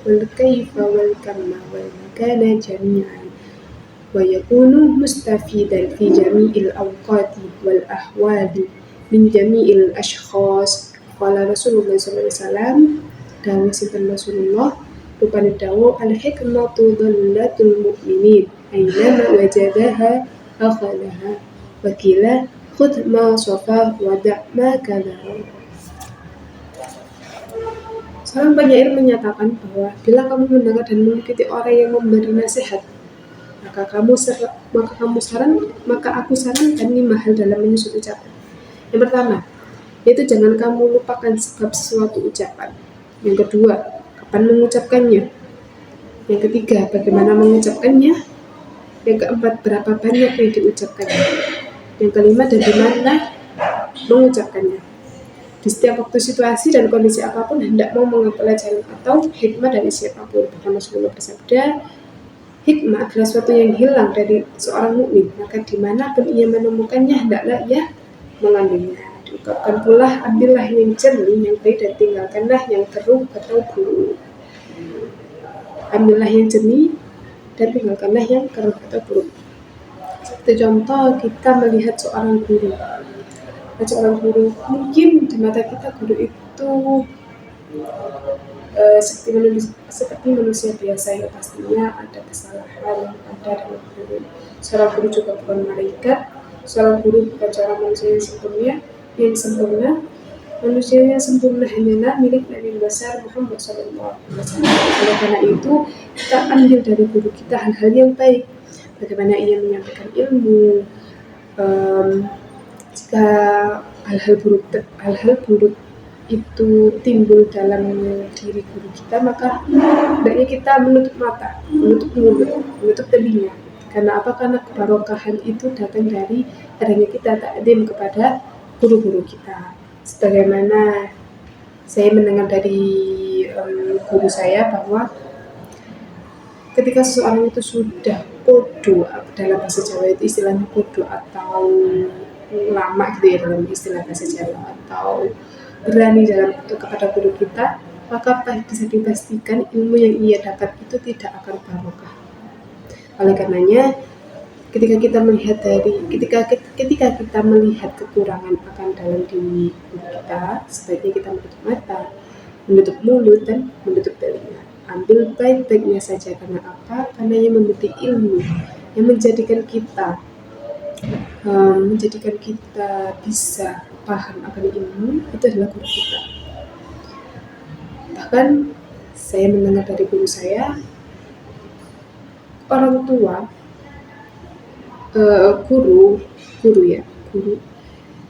والكيف والكم والمكان جميعا ويكون مستفيدا في جميع الأوقات والأحوال من جميع الأشخاص. قال رسول الله صلى الله عليه وسلم dawuh sinten Rasulullah rupane dawuh al-hikmatu dhallatul mu'minin aynama wajadaha akhadaha wa qila khudh ma safa wa da' ma kadara. Seorang penyair menyatakan bahwa bila kamu mendengar dan mengikuti orang yang memberi nasihat, maka aku sarankan 5 hal dalam menyusun ucapan. Yang pertama, yaitu jangan kamu lupakan sebab suatu ucapan. Yang kedua, kapan mengucapkannya. Yang ketiga, bagaimana mengucapkannya. Yang keempat, berapa banyak yang diucapkannya. Yang kelima, dari mana mengucapkannya. Di setiap waktu, situasi, dan kondisi apapun hendak mau mengambil pelajaran atau hikmah dari siapapun. Bahkan Rasulullah bersabda, hikmah adalah sesuatu yang hilang dari seorang mukmin, maka dimanapun ia menemukannya hendaklah ia mengambilnya. Diungkapkan pula, ambillah yang jernih, yang baik, dan tinggalkanlah yang keruh atau buruk. Ambillah yang jernih dan tinggalkanlah yang keruh atau buruk. Seperti contoh, kita melihat seorang guru. Mungkin di mata kita guru itu seperti manusia biasa yang pastinya ada kesalahan, ada dalam guru. Seorang guru juga bukan malaikat, seorang guru bukan seorang manusia yang sempurna. Manusia yang sempurna hanyalah milik Nabi besar Muhammad SAW. Oleh karena itu, kita ambil dari guru kita hal-hal yang baik. bagaimana ia menyampaikan ilmu. Jika hal-hal buruk itu timbul dalam diri guru kita, maka hendaknya kita menutup mata, menutup mulut, menutup telinga. Karena apa? Karena kebarokahan itu datang dari adanya kita takdim kepada guru-guru kita. Sebagaimana saya mendengar dari guru saya bahwa ketika seseorang itu sudah kodo, dalam bahasa Jawa itu istilahnya kodo atau lama gitu ya dalam istilah bahasa Jawa, atau berani dalam kepada guru kita, maka bisa dipastikan ilmu yang ia dapat itu tidak akan barokah. Oleh karenanya, ketika kita melihat kekurangan akan dalam diri kita, sebaiknya kita menutup mata, menutup mulut, dan menutup telinga. Ambil baik-baiknya saja. Karena apa? Karena yang memberi ilmu, yang menjadikan kita bisa paham akan ilmu, itu adalah guru kita. Bahkan saya mendengar dari guru saya, orang tua, guru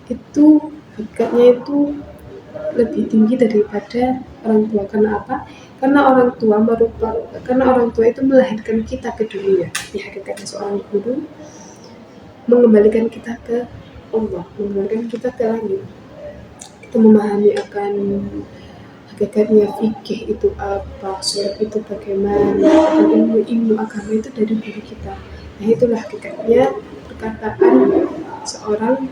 itu hakikatnya itu lebih tinggi daripada orang tua. Karena apa? Karena orang tua itu melahirkan kita ke dunia. Di hakikatnya seorang guru mengembalikan kita ke Allah, mengembalikan kita ke langit. Kita memahami akan hakikatnya fikih itu apa, sholat itu bagaimana, akan ilmu agama itu dari guru kita. Nah, itulah hakikatnya perkataan seorang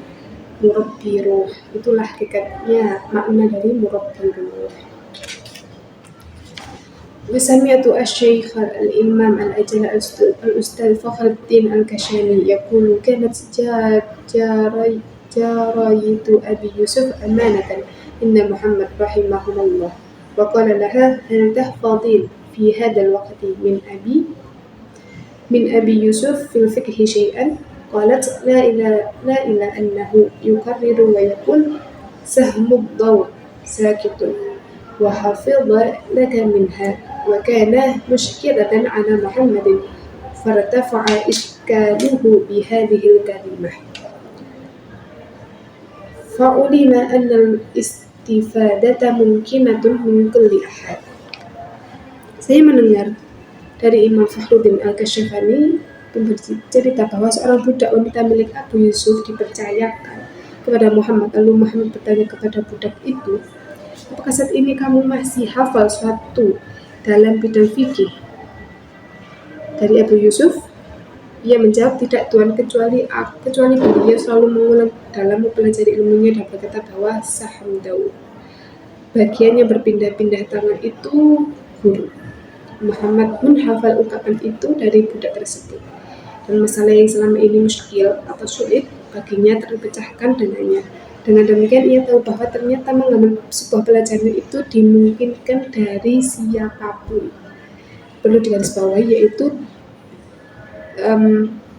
murabbi ruh. Itulah hakikatnya makna dari murabbi ruh. وسمعت الشيخ الإمام الأجل الأستاذ فخر الدين الكشاني يقول: كانت جارية أبي يوسف أمانة إن محمد رحمه الله، وقال لها: هل تحفظين في هذا الوقت من أبي يوسف في الفقه شيئا؟ قالت: لا إلا أنه يكرر ويقول سهم الضوء ساكت، وحفظ لك منها، وكان مشكلة على محمد، فارتفع إشكاله بهذه الكلمة، فعلم أن الاستفادة ممكنة من كل أحد. Saya mendengar dari Imam Fakhruddin Al-Kashafani bercerita bahwa seorang budak wanita milik Abu Yusuf dipercayakan kepada Muhammad. Lalu Muhammad bertanya kepada budak itu, apakah saat ini kamu masih hafal suatu dalam bidang fikih dari Abu Yusuf? Ia menjawab, tidak Tuan, kecuali beliau selalu mengulang dalam mempelajari ilmunya dan berkata bahwa sahamdau, bagian yang berpindah-pindah tangan itu guru. Muhammad menghafal ungkapan itu dari budak tersebut, dan masalah yang selama ini muskil atau sulit baginya terpecahkan dengannya. Dengan demikian ia tahu bahwa ternyata mengambil sebuah pelajaran itu dimungkinkan dari siapapun. Perlu digarisbawahi, yaitu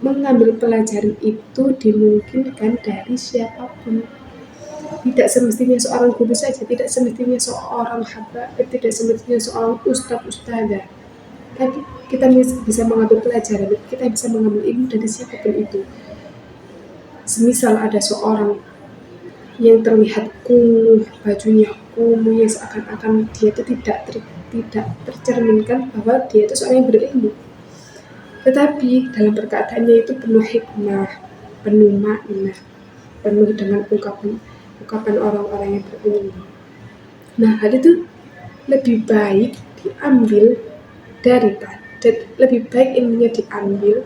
mengambil pelajaran itu dimungkinkan dari siapapun. Tidak semestinya seorang guru saja, tidak semestinya seorang habaib, tidak semestinya seorang ustadzah. Tapi kita bisa mengambil pelajaran, kita bisa mengambil ilmu dari siapapun itu. Semisal ada seorang yang terlihat kumuh, bajunya kumuh, yang seakan-akan dia itu tidak tercerminkan bahwa dia itu seorang yang berilmu. Tetapi dalam perkataannya itu penuh hikmah, penuh makna, penuh dengan ungkapan orang-orang yang berilmu. Nah, hal itu lebih baik ilmunya diambil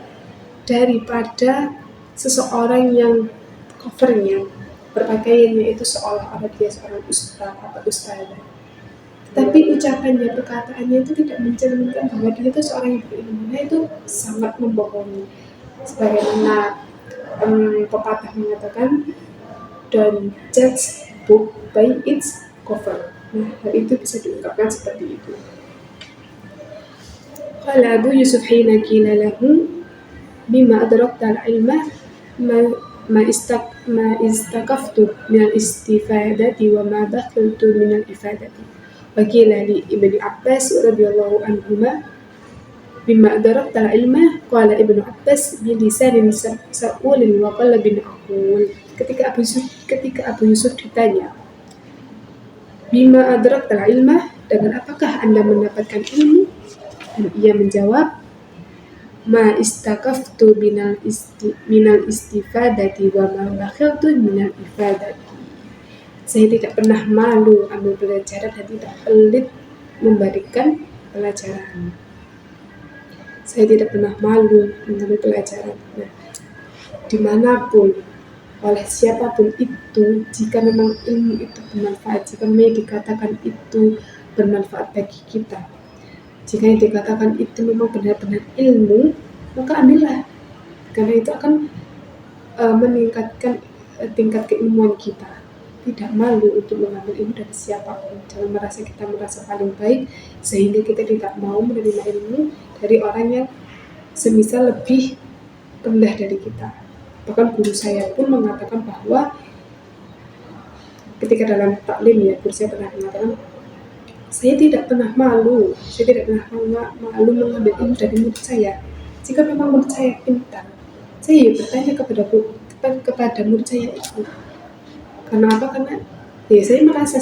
daripada seseorang yang covernya, berpakaiannya itu seolah-olah dia seorang ustaz atau ustazah, tapi ucapannya, perkataannya itu tidak mencerminkan bahwa dia itu seorang yang berilmu. Nah, itu sangat membohongi. Sebagaimana pepatah mengatakan, don't judge book by its cover. Nah, hal itu bisa diungkapkan seperti itu. Qala Abu Yusuf hina qila lahu bima adrakta al-ilma ma istakaftu min al-istifadati wa ma bakhiltu min al-ifadati. Wa qila li Ibnu Abbas radhiyallahu anhuma Bima adaraktal ilma, qala Ibnu Abbas bilisanin sa'ulin wa qalbin aqul. Ketika Abu Yusuf ditanya, bima adraktal ilma, dengan apakah Anda mendapatkan ilmu? Dan ia menjawab, ma istakaftu minal istifadati wa ma bakhiltu minal ifadati. Saya tidak pernah malu ambil pelajaran dan tidak pelit memberikan pelajaran. Saya tidak pernah malu mengambil pelajaran. Nah, dimanapun, oleh siapapun itu, jika memang ilmu itu bermanfaat, jika memang dikatakan itu bermanfaat bagi kita, jika yang dikatakan itu memang benar-benar ilmu, maka ambillah, karena itu akan meningkatkan tingkat keilmuan kita. Tidak malu untuk mengambil ilmu dari siapapun. Jangan merasa kita merasa paling baik sehingga kita tidak mau menerima ilmu dari orang yang semisal lebih rendah dari kita. Bahkan guru saya pun mengatakan bahwa ketika dalam taklim ya, guru saya pernah mengatakan, saya tidak pernah malu mengambil ilmu dari murid saya. Jika memang murid saya pintar, saya bertanya kepada murid saya itu. Karena apa? Karena ya saya merasa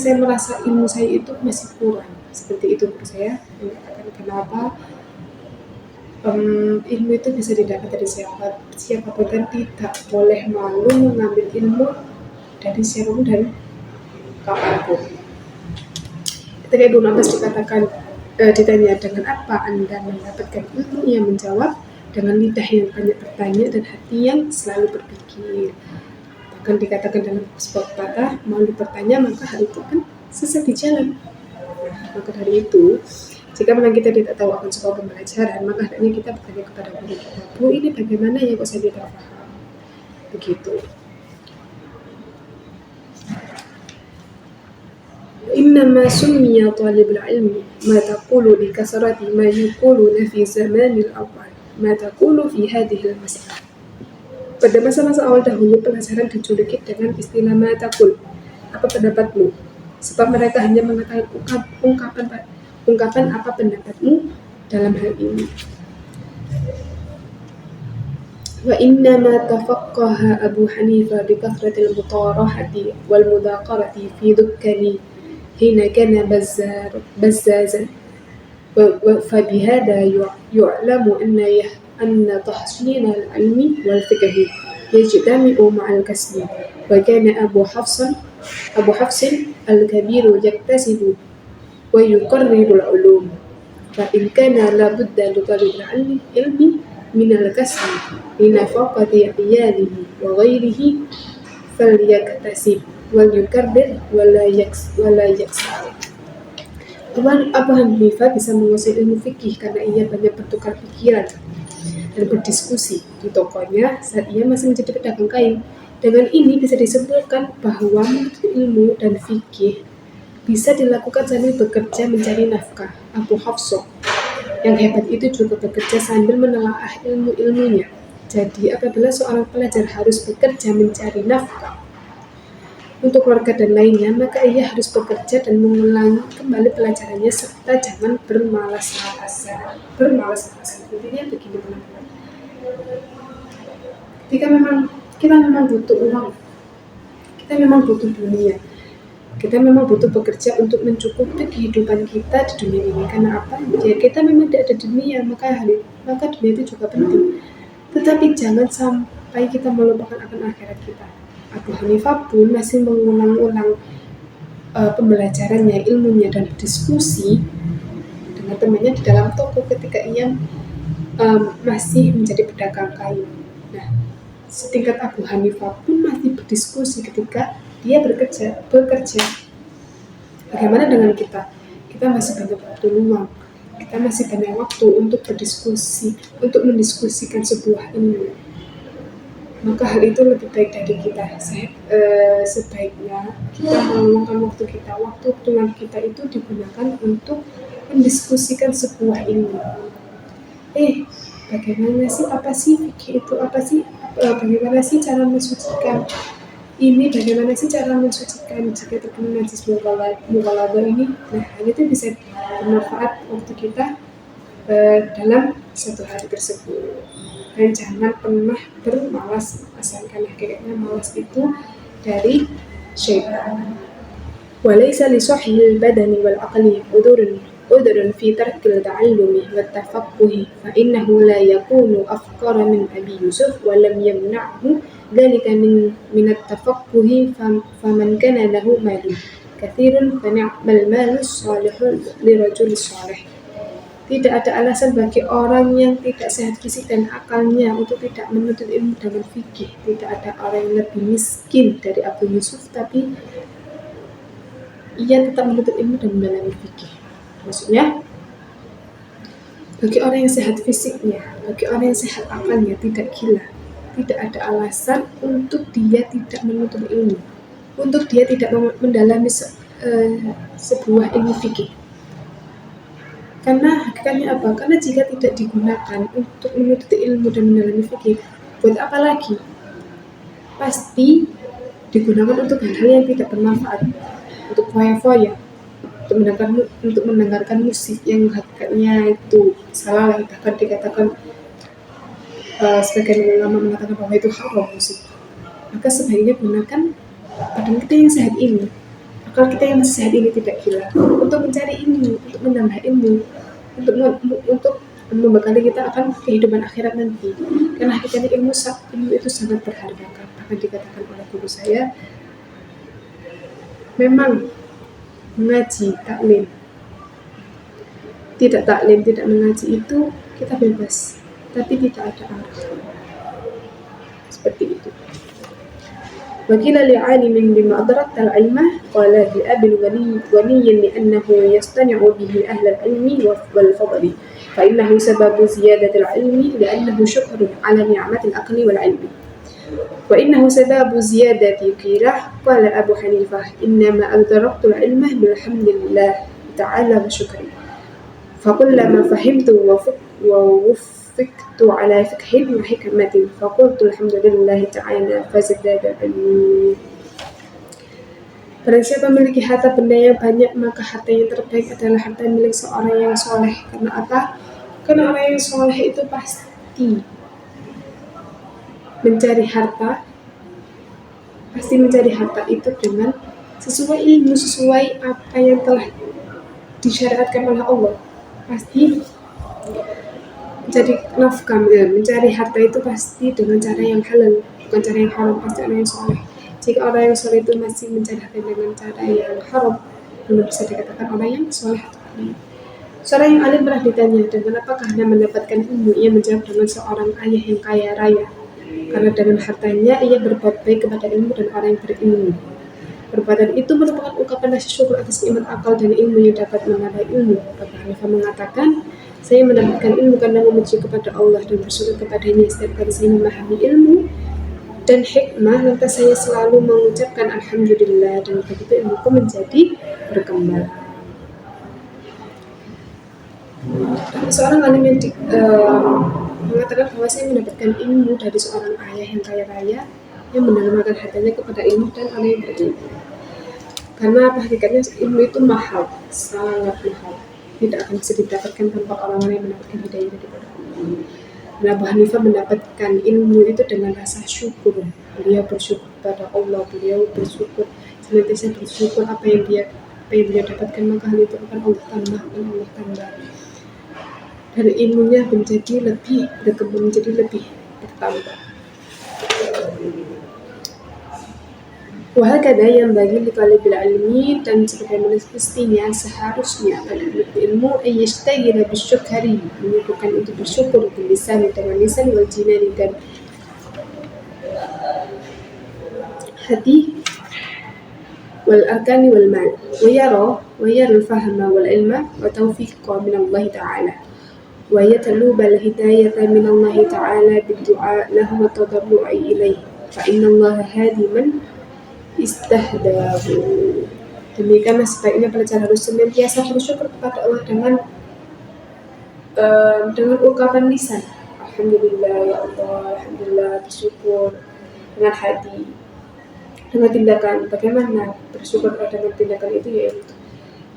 ilmu saya itu masih kurang. Seperti itu guru saya mengatakan. Kenapa? Ilmu itu bisa didapat dari siapapun, dan tidak boleh malu mengambil ilmu dari siapapun dan kapanpun. Ketika Ibnu Abbas ditanya dengan apa Anda mendapatkan ilmu, ia menjawab dengan lidah yang banyak bertanya dan hati yang selalu berpikir. Bahkan dikatakan dalam sebuah pepatah, malu bertanya maka hal itu kan sesat di jalan. Maka dari itu, jika memang kita tidak tahu akan sebuah pembelajaran, maka hendaknya kita bertanya kepada guru kita, Bu, ini bagaimana ya kok saya tidak paham? Begitu. Innama summiya talibul ilmi ma taqulu li kasrati ma yaquluna fi zamanil awal ma taqulu fi hadhihi al-mas'alah. Pada masa-masa awal dahulu, pelajaran dijuluki dengan istilah matakul, apa pendapatmu? Sebab mereka hanya mengatakan ungkapan apa pendapatmu dalam hal ini. Wa innama tafaqqaha Abu Hanifah bi kathratil mutarahati wal mudaqarati fi dukkani hina kana bazzazan. فبهذا يعلم أن تحصيل العلم والفقه يجتمع مع الكسب. وكان أبو حفص الكبير يكتسب ويقرر العلوم. فإن كان لابد لطالب العلم من الكسب لنفقة عياله وغيره فليكتسب وليكرر ولا يكسب. Abu Hanifah bisa menguasai ilmu fikih karena ia banyak bertukar pikiran dan berdiskusi di tokonya saat ia masih menjadi pedagang kain. Dengan ini bisa disimpulkan bahwa menuntut ilmu dan fikih bisa dilakukan sambil bekerja mencari nafkah. Abu Hafsah yang hebat itu juga bekerja sambil menelaah ilmu-ilmunya. Jadi apabila seorang pelajar harus bekerja mencari nafkah untuk keluarga dan lainnya, maka ia harus bekerja dan mengulangi kembali pelajarannya serta jangan bermalas-malasan. Intinya begini teman-teman. Ketika kita memang butuh uang, kita memang butuh dunia, kita memang butuh bekerja untuk mencukupi kehidupan kita di dunia ini. Karena apa? Ya kita memang tidak ada dunia, maka dunia itu juga penting. Tetapi jangan sampai kita melupakan akan akhirat kita. Abu Hanifah pun masih mengulang-ulang pembelajarannya, ilmunya, dan berdiskusi dengan temannya di dalam toko ketika ia masih menjadi pedagang kain. Nah, setingkat Abu Hanifah pun masih berdiskusi ketika dia bekerja. Bagaimana dengan kita? Kita masih banyak waktu luang, kita masih banyak waktu untuk berdiskusi, untuk mendiskusikan sebuah ilmu. Maka hal itu lebih baik dari kita. Sebaiknya kita meluangkan waktu luang kita itu digunakan untuk mendiskusikan sebuah ilmu. Bagaimana sih fikih itu? Bagaimana sih cara mensucikan ini? Bagaimana sih cara mensucikan jika terkena najis mughaladzah ini? Nah, hal itu bisa bermanfaat waktu kita dalam satu hari tersebut. Dan jangan pernah bermalas-malasan, karena kayaknya malas itu dari syaitan. وليس لصحي البدن والعقل عذر في ترك التعلم والتفقه، فإنه لا يكون أفقر من أبي يوسف ولم يمنعه ذلك من التفقه، فمن كان له مال كثير فنعم المال الصالح لرجل صالح. Tidak ada alasan bagi orang yang tidak sehat fisik dan akalnya untuk tidak menuntut ilmu dengan fikih. Tidak ada orang yang lebih miskin dari Abu Yusuf, tapi ia tetap menuntut ilmu dan mendalami fikih. Maksudnya, bagi orang yang sehat fisiknya, bagi orang yang sehat akalnya, tidak gila, tidak ada alasan untuk dia tidak menuntut ilmu, untuk dia tidak mendalami sebuah ilmu fikih. Karena hakikatnya apa? Karena jika tidak digunakan untuk menuntut ilmu dan mendalami fikih, buat apa lagi? Pasti digunakan untuk hal-hal yang tidak bermanfaat, untuk foya-foya, untuk mendengarkan musik yang hakikatnya itu salah, bahkan dikatakan sebagian ulama mengatakan bahwa itu haram musik. Maka sebaiknya gunakan badan kita yang sehat ini, akal kita yang masih sehat ini tidak gila, untuk mencari ilmu, untuk menambah ilmu, untuk membekali kita akan kehidupan akhirat nanti. Karena hakikatnya ilmu itu sangat berharga. Bahkan dikatakan oleh guru saya, memang mengaji, taklim, tidak mengaji itu kita bebas, tapi tidak ada arah. Seperti itu. وقيل لعالم بما أدركت العلم قال لأبي الغني لأنه يصطنع به أهل العلم والفضل، فإنه سبب زيادة العلم لأنه شكر على نعمة العقل والعلم، وإنه سبب زيادة قيرة. قال أبو حنيفة إنما أدركت العلم بالحمد لله تعالى وشكري، فكلما فهمت ووفقت على فقه وحكمة فقلت الحمد لله تعالى فزداد علمي. Barang siapa memiliki harta benda yang banyak, maka harta yang terbaik adalah harta milik seorang yang soleh. Karena apa? Karena orang yang soleh itu pasti mencari harta itu dengan sesuai ilmu, sesuai apa yang telah disyariatkan oleh Allah. Pasti mencari nafkah, mencari harta itu pasti dengan cara yang halal, bukan cara yang haram. Pasti orang yang soleh. Jika orang yang soleh itu masih mencari harta dengan cara yang haram, belum bisa dikatakan orang yang soleh atau alim. Seorang yang alim pernah ditanya, dengan apakah Anda mendapatkan ilmu? Ia menjawab, dengan seorang ayah yang kaya raya, karena dengan hartanya ia berbuat baik kepada ilmu dan orang yang berilmu. Perbuatan itu merupakan ungkapan rasa syukur atas nikmat akal dan ilmu yang dapat menambah ilmu. Abu Hanifah mengatakan, saya mendapatkan ilmu karena memuji kepada Allah dan bersyukur kepadanya. Setiap kali saya memahami ilmu dan hikmah, lantas saya selalu mengucapkan alhamdulillah, dan begitu ilmuku menjadi berkembang. Seorang alim yang mengatakan bahwa saya mendapatkan ilmu dari seorang ayah yang kaya raya yang mendanamkan hartanya kepada ilmu dan orang yang berilmu. Karena hakikatnya ilmu itu mahal, sangat mahal, tidak akan bisa didapatkan tanpa orang-orang yang mendapatkan hidayah daripada Allah. Dan Abu Hanifah mendapatkan ilmu itu dengan rasa syukur. Beliau bersyukur kepada Allah, beliau bersyukur, senantiasa bersyukur apa yang beliau dapatkan, maka hal itu akan Allah tambah. Dan ilmunya menjadi lebih berkembang, menjadi lebih bertambah. Wahakadha yang bagi litalibil ilmi, dan sebagaimana mestinya seharusnya pada ilmu ayyastaghila bisyukri, menyibukkan untuk bersyukur bilisan, dengan lisan, wal jinani, dan hati, wal arkani wal mal, wa yara al-fahma wal ilma wa tawfiqa min Allah ta'ala, wa yatluba al-hidayata min Allah ta'ala bid-du'a lahu wa tadarru'i ilayhi, fa inna Allah hadi man istahdahu. Demikianlah sebaiknya pelajar harus senantiasa bersyukur kepada Allah dengan ungkapan lisan, alhamdulillah ya Allah, alhamdulillah, bersyukur dengan hati, dengan tindakan. Bagaimana bersyukur dengan tindakan itu?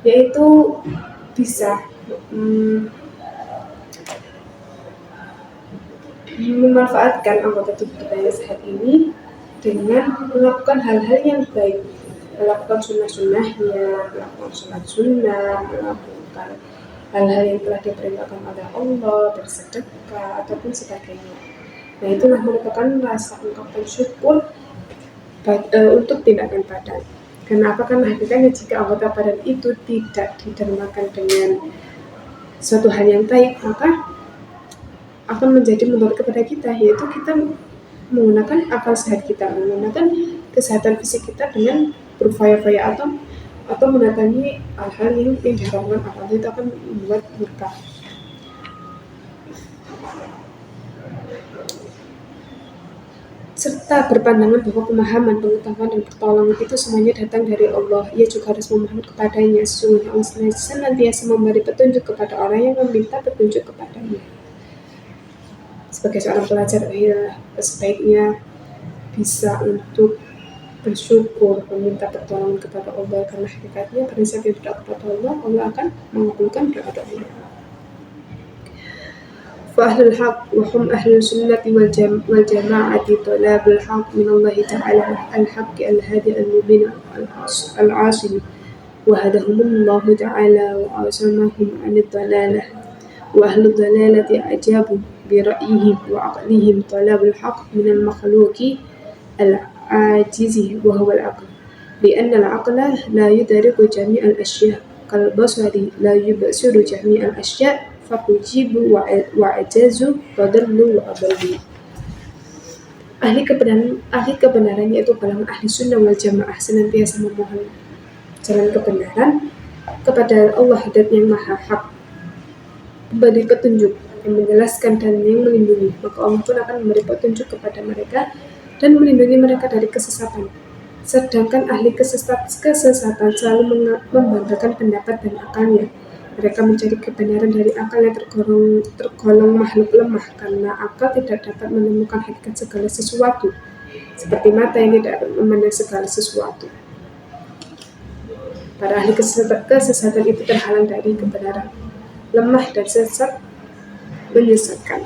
Yaitu bisa memanfaatkan anggota tubuh kita yang sehat ini dengan melakukan hal-hal yang baik, melakukan sunnah-sunnahnya, melakukan sholat sunnah, melakukan hal-hal yang telah diperintahkan oleh Allah, bersedekah ataupun sebagainya. Nah, itulah merupakan rasa ungkapan syukur untuk tindakan badan. Kenapa? Karena hakikatnya jika anggota badan itu tidak didermakan dengan suatu hal yang baik, maka akan menjadi mudarat kepada kita, yaitu kita menggunakan akal sehat kita, menggunakan kesehatan fisik kita dengan berupaya-upaya atau mendatangi hal-hal yang diharapkan Allah, itu akan membuat berkah. Serta berpandangan bahwa pemahaman, pengetahuan, dan pertolongan itu semuanya datang dari Allah. Ia juga harus memohon kepadanya. Sesungguhnya Allah senantiasa memberi petunjuk kepada orang yang meminta petunjuk kepadanya. Sebagai seorang pelajar, ya sebaiknya bisa untuk bersyukur, meminta pertolongan kepada Allah, karena hakikatnya pada saat kita berdoa kepada Allah, Allah akan mengabulkan doa-doanya. فأهل الحق وهم أهل السنة والجماعة طلاب الحق من الله تعالى الحق الهادي المبين العاصم وهدهم الله تعالى وعصمهم عن الضلالة وأهل الضلالة أجابوا برأيهم وعقلهم طلاب الحق من المخلوق العاجز وهو العقل لأن العقل لا يدرك جميع الأشياء كالبصر لا يبصر جميع الأشياء fakujibu wa'ajazu wadallu wa'adallu. Ahli kebenaran yaitu kalangan ahli sunnah wal jamaah senantiasa memohon jalan kebenaran kepada Allah dan yang maha hak, memberi petunjuk, yang menjelaskan dan yang melindungi, maka Allah pun akan memberi petunjuk kepada mereka dan melindungi mereka dari kesesatan. Sedangkan ahli kesesatan selalu membanggakan pendapat dan akalnya. Mereka mencari kebenaran dari akal yang tergolong makhluk lemah, karena akal tidak dapat menemukan hakikat segala sesuatu, seperti mata yang tidak dapat memandang segala sesuatu. Para ahli kesesatan itu terhalang dari kebenaran, lemah dan sesat, menyesatkan.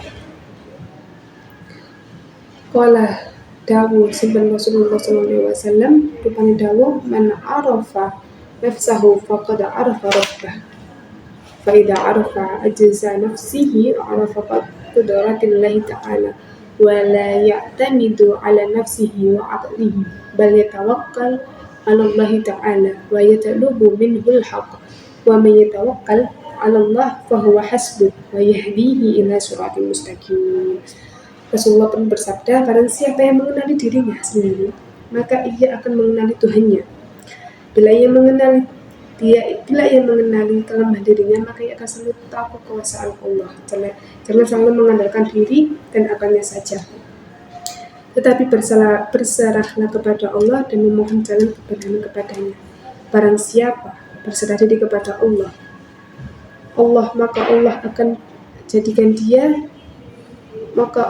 Qala dawu simpan Rasulullah SAW, rupanya dawu, man arafa nafsahu faqad arafa rabbah. فإذا عرف أجزاء نفسه عرف قدرات الله تعالى ولا يعتمد على نفسه وعقله بل يتوكل على الله تعالى ويطلب منه الحق ومن يتوكل على الله فهو حسبه ويهديه إلى صراط مستقيم. Rasulullah pun bersabda, barang siapa yang mengenali dirinya sendiri, maka ia akan mengenali Tuhannya. Bila ia mengenali kelemahan dirinya, maka ia akan selalu tahu kekuasaan Allah. Jangan selalu mengandalkan diri dan akalnya saja, tetapi berserahlah kepada Allah dan memohon jalan kebenaran kepadanya. Barang siapa berserah diri kepada Allah, maka Allah akan jadikan dia, maka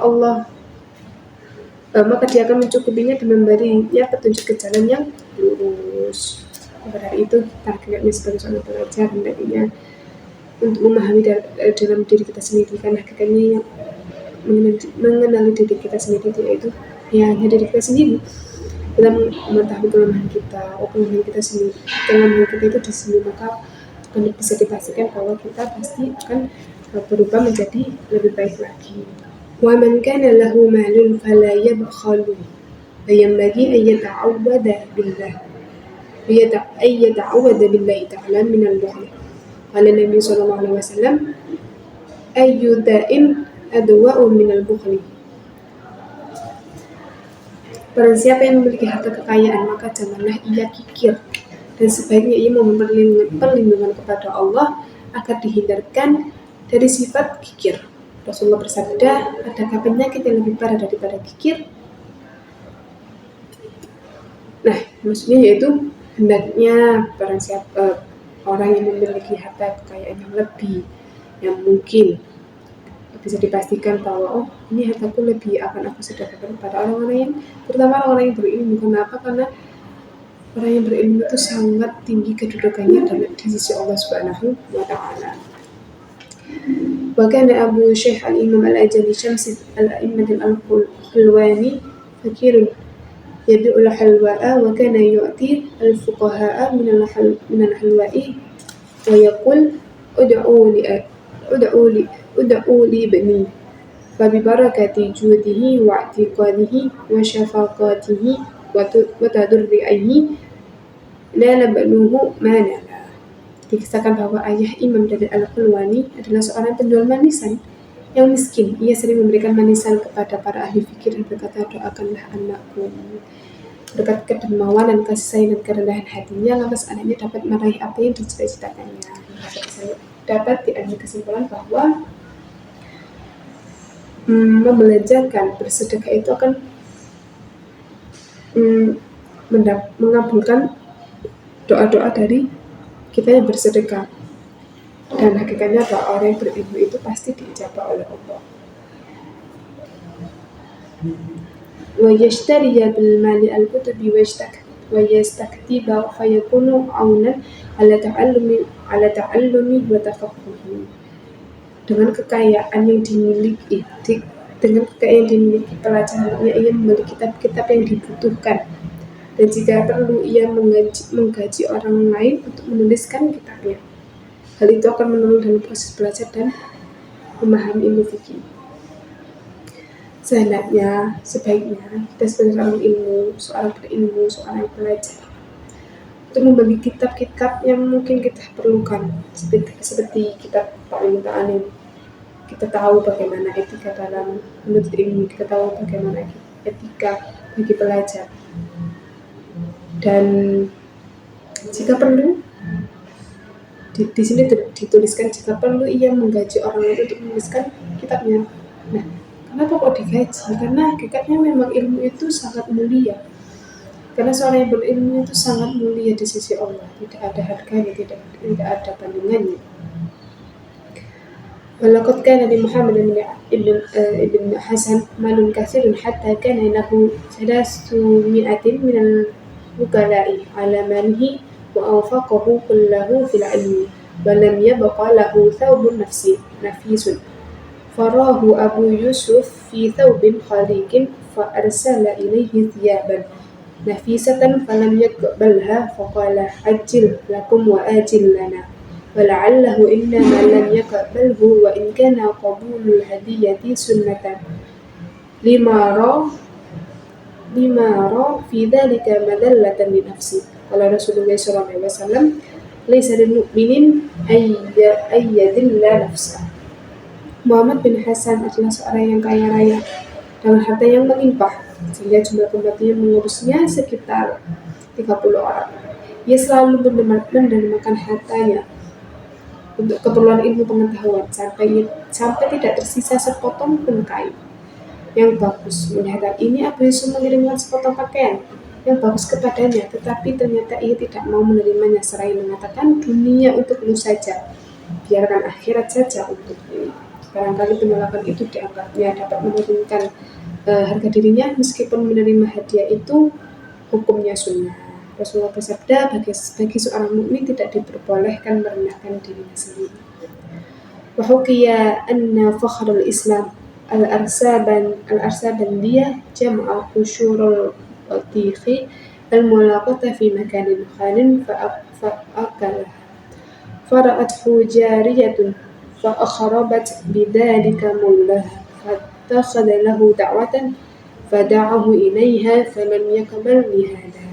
dia akan mencukupinya dan memberinya petunjuk ke jalan yang lurus. Pada itu kita sebagai seorang pelajar hendaknya untuk memahami dalam diri kita sendiri, karena hakikatnya yang mengenali diri kita sendiri yaitu hanya diri kita sendiri. Dalam mengetahui kelemahan kita sendiri, kelemahan kita itu di sini, maka akan bisa dipastikan bahwa kita pasti akan berubah menjadi lebih baik lagi. Wa man kana lahu malun fala yabkhalu wa yanbaghi an yata'awwada billah يتعوذ بالله تعالى من البخل. قال النبي صلى الله عليه وسلم أي داء أدواء من البخل. Barang siapa yang memiliki harta kekayaan, maka janganlah ia kikir, dan sebaiknya ia mohon perlindungan kepada Allah agar dihindarkan dari sifat kikir. Rasulullah bersabda, adakah penyakit yang lebih parah daripada kikir? Nah, maksudnya yaitu hendaknya barang siapa orang yang memiliki harta kekayaan yang lebih, yang mungkin bisa dipastikan bahwa ini hartaku lebih, akan aku sedekahkan kepada orang-orang yang, terutama orang-orang yang berilmu. Kenapa? Karena orang yang berilmu itu sangat tinggi kedudukannya di sisi Allah Subhanahu wa Ta'ala. وكان أبو شيخ الإمام الأجلي شمس الأئمة الحلواني فقير يبيع الحلواء، وكان يؤتي الفقهاء من الحلواء ويقول ادعوا لي بني، فببركة جوده واعتقاده وشفقاته وتضرعه نال بنوه ما نال. Dikisahkan bahwa ayah Imam dari Al-Hulwani adalah seorang penjual manisan yang miskin. Ia sering memberikan manisan kepada para ahli fikir dan berkata, doakanlah anakku. Berkat kedermawan dan kasih sayang dan kerendahan hatinya, lantas anaknya dapat meraih apa yang dicita-citakannya. Dapat diambil kesimpulan bahwa membelajarkan bersedekah itu akan mengabulkan doa-doa dari kita yang bersedekah, dan hakikatnya doa orang yang berilmu itu pasti diijabah oleh Allah. Wa yashtariya bil mali al kutubi wa yastaktiba fa yakunu aunan ala ta'allumi wa tafaqquhi. Dengan kekayaan yang dimiliki pelajaran, ia membeli kitab-kitab yang dibutuhkan, dan jika perlu ia menggaji orang lain untuk menuliskan kitabnya. Hal itu akan menolong dalam proses belajar dan memahami ilmu fikih. Sebaiknya kita sebagai seorang berilmu, seorang yang belajar, untuk membeli kitab-kitab yang mungkin kita perlukan, seperti kitab Ta'lim Ta'alim. Kita tahu bagaimana etika dalam menuntut ilmu, kita tahu bagaimana etika bagi pelajar. Dan jika perlu, di sini dituliskan jika perlu ia menggaji orang lain untuk menuliskan kitabnya. Nah, kenapa kok digaji? Karena hakikatnya memang ilmu itu sangat mulia. Karena seorang yang berilmu itu sangat mulia di sisi Allah, tidak ada harganya, tidak ada bandingannya. Walaqad kana li Muhammad ibn Hasan malun katsirun hatta kana lahu 300 min al-wukala'i ala malihi wa anfaqahu kullahu fil 'ilmi wa lam yabqa lahu thawbun nafisun farahu Abu Yusuf fi thawbin khaliqin fa arsala ilayhi thiyaban nafisatan falam yaqbalha faqala ajil lakum wa ajil lana ولعله إنما لم يقبله وإن كان قبول الهدية سنة لما رأى في ذلك مذلة لنفسه. قال رسول الله صلى الله عليه وسلم ليس للمؤمن أن يذل نفسه. Muhammad bin Hasan adalah seorang yang kaya raya dengan harta yang melimpah, sehingga jumlah pembantunya mengurusnya sekitar 30 orang. Ia selalu mendermakan hartanya untuk keperluan ilmu pengetahuan sampai tidak tersisa sepotong pun kain yang bagus. Melihat hal ini, Abu Yusuf mengirimkan sepotong pakaian yang bagus kepadanya, tetapi ternyata ia tidak mau menerimanya, seraya mengatakan, dunia untukmu saja, biarkan akhirat saja untukmu. Barangkali penolakan itu dianggapnya dapat menurunkan harga dirinya, meskipun menerima hadiah itu hukumnya sunnah. Rasulullah bersabda, bagi seorang mukmin tidak diperbolehkan merendahkan dirinya sendiri. Wa hukiya anna fakhrul Islam al-arsabandiyah jama'a khusyurul watiqi al-mulaqata fi makanin khalin fa'akalah fara'athu jariyatun fa'akharabat bidhalika mullaha fattakhadha lahu da'watan fada'ahu ilayha falam yakbal lihada.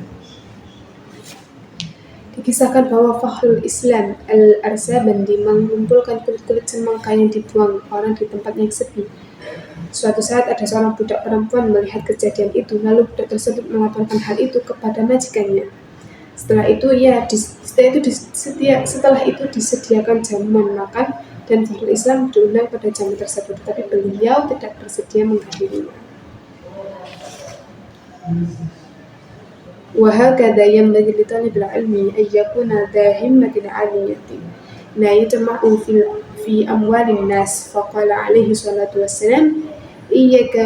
Dikisahkan bahwa Fakhrul Islam Al-Arsabandi mengumpulkan kulit-kulit semangka yang dibuang orang di tempat yang sepi. Suatu saat ada seorang budak perempuan melihat kejadian itu, lalu budak tersebut melaporkan hal itu kepada majikannya. Setelah itu disediakan jamuan makan dan Fakhrul Islam diundang pada jamu tersebut, tetapi beliau tidak bersedia menghadirinya. وهكذا ينبغي لطالب العلم أن يكون ذا همة عالية لا يطمع في أموال الناس. فقال عليه الصلاة والسلام إياك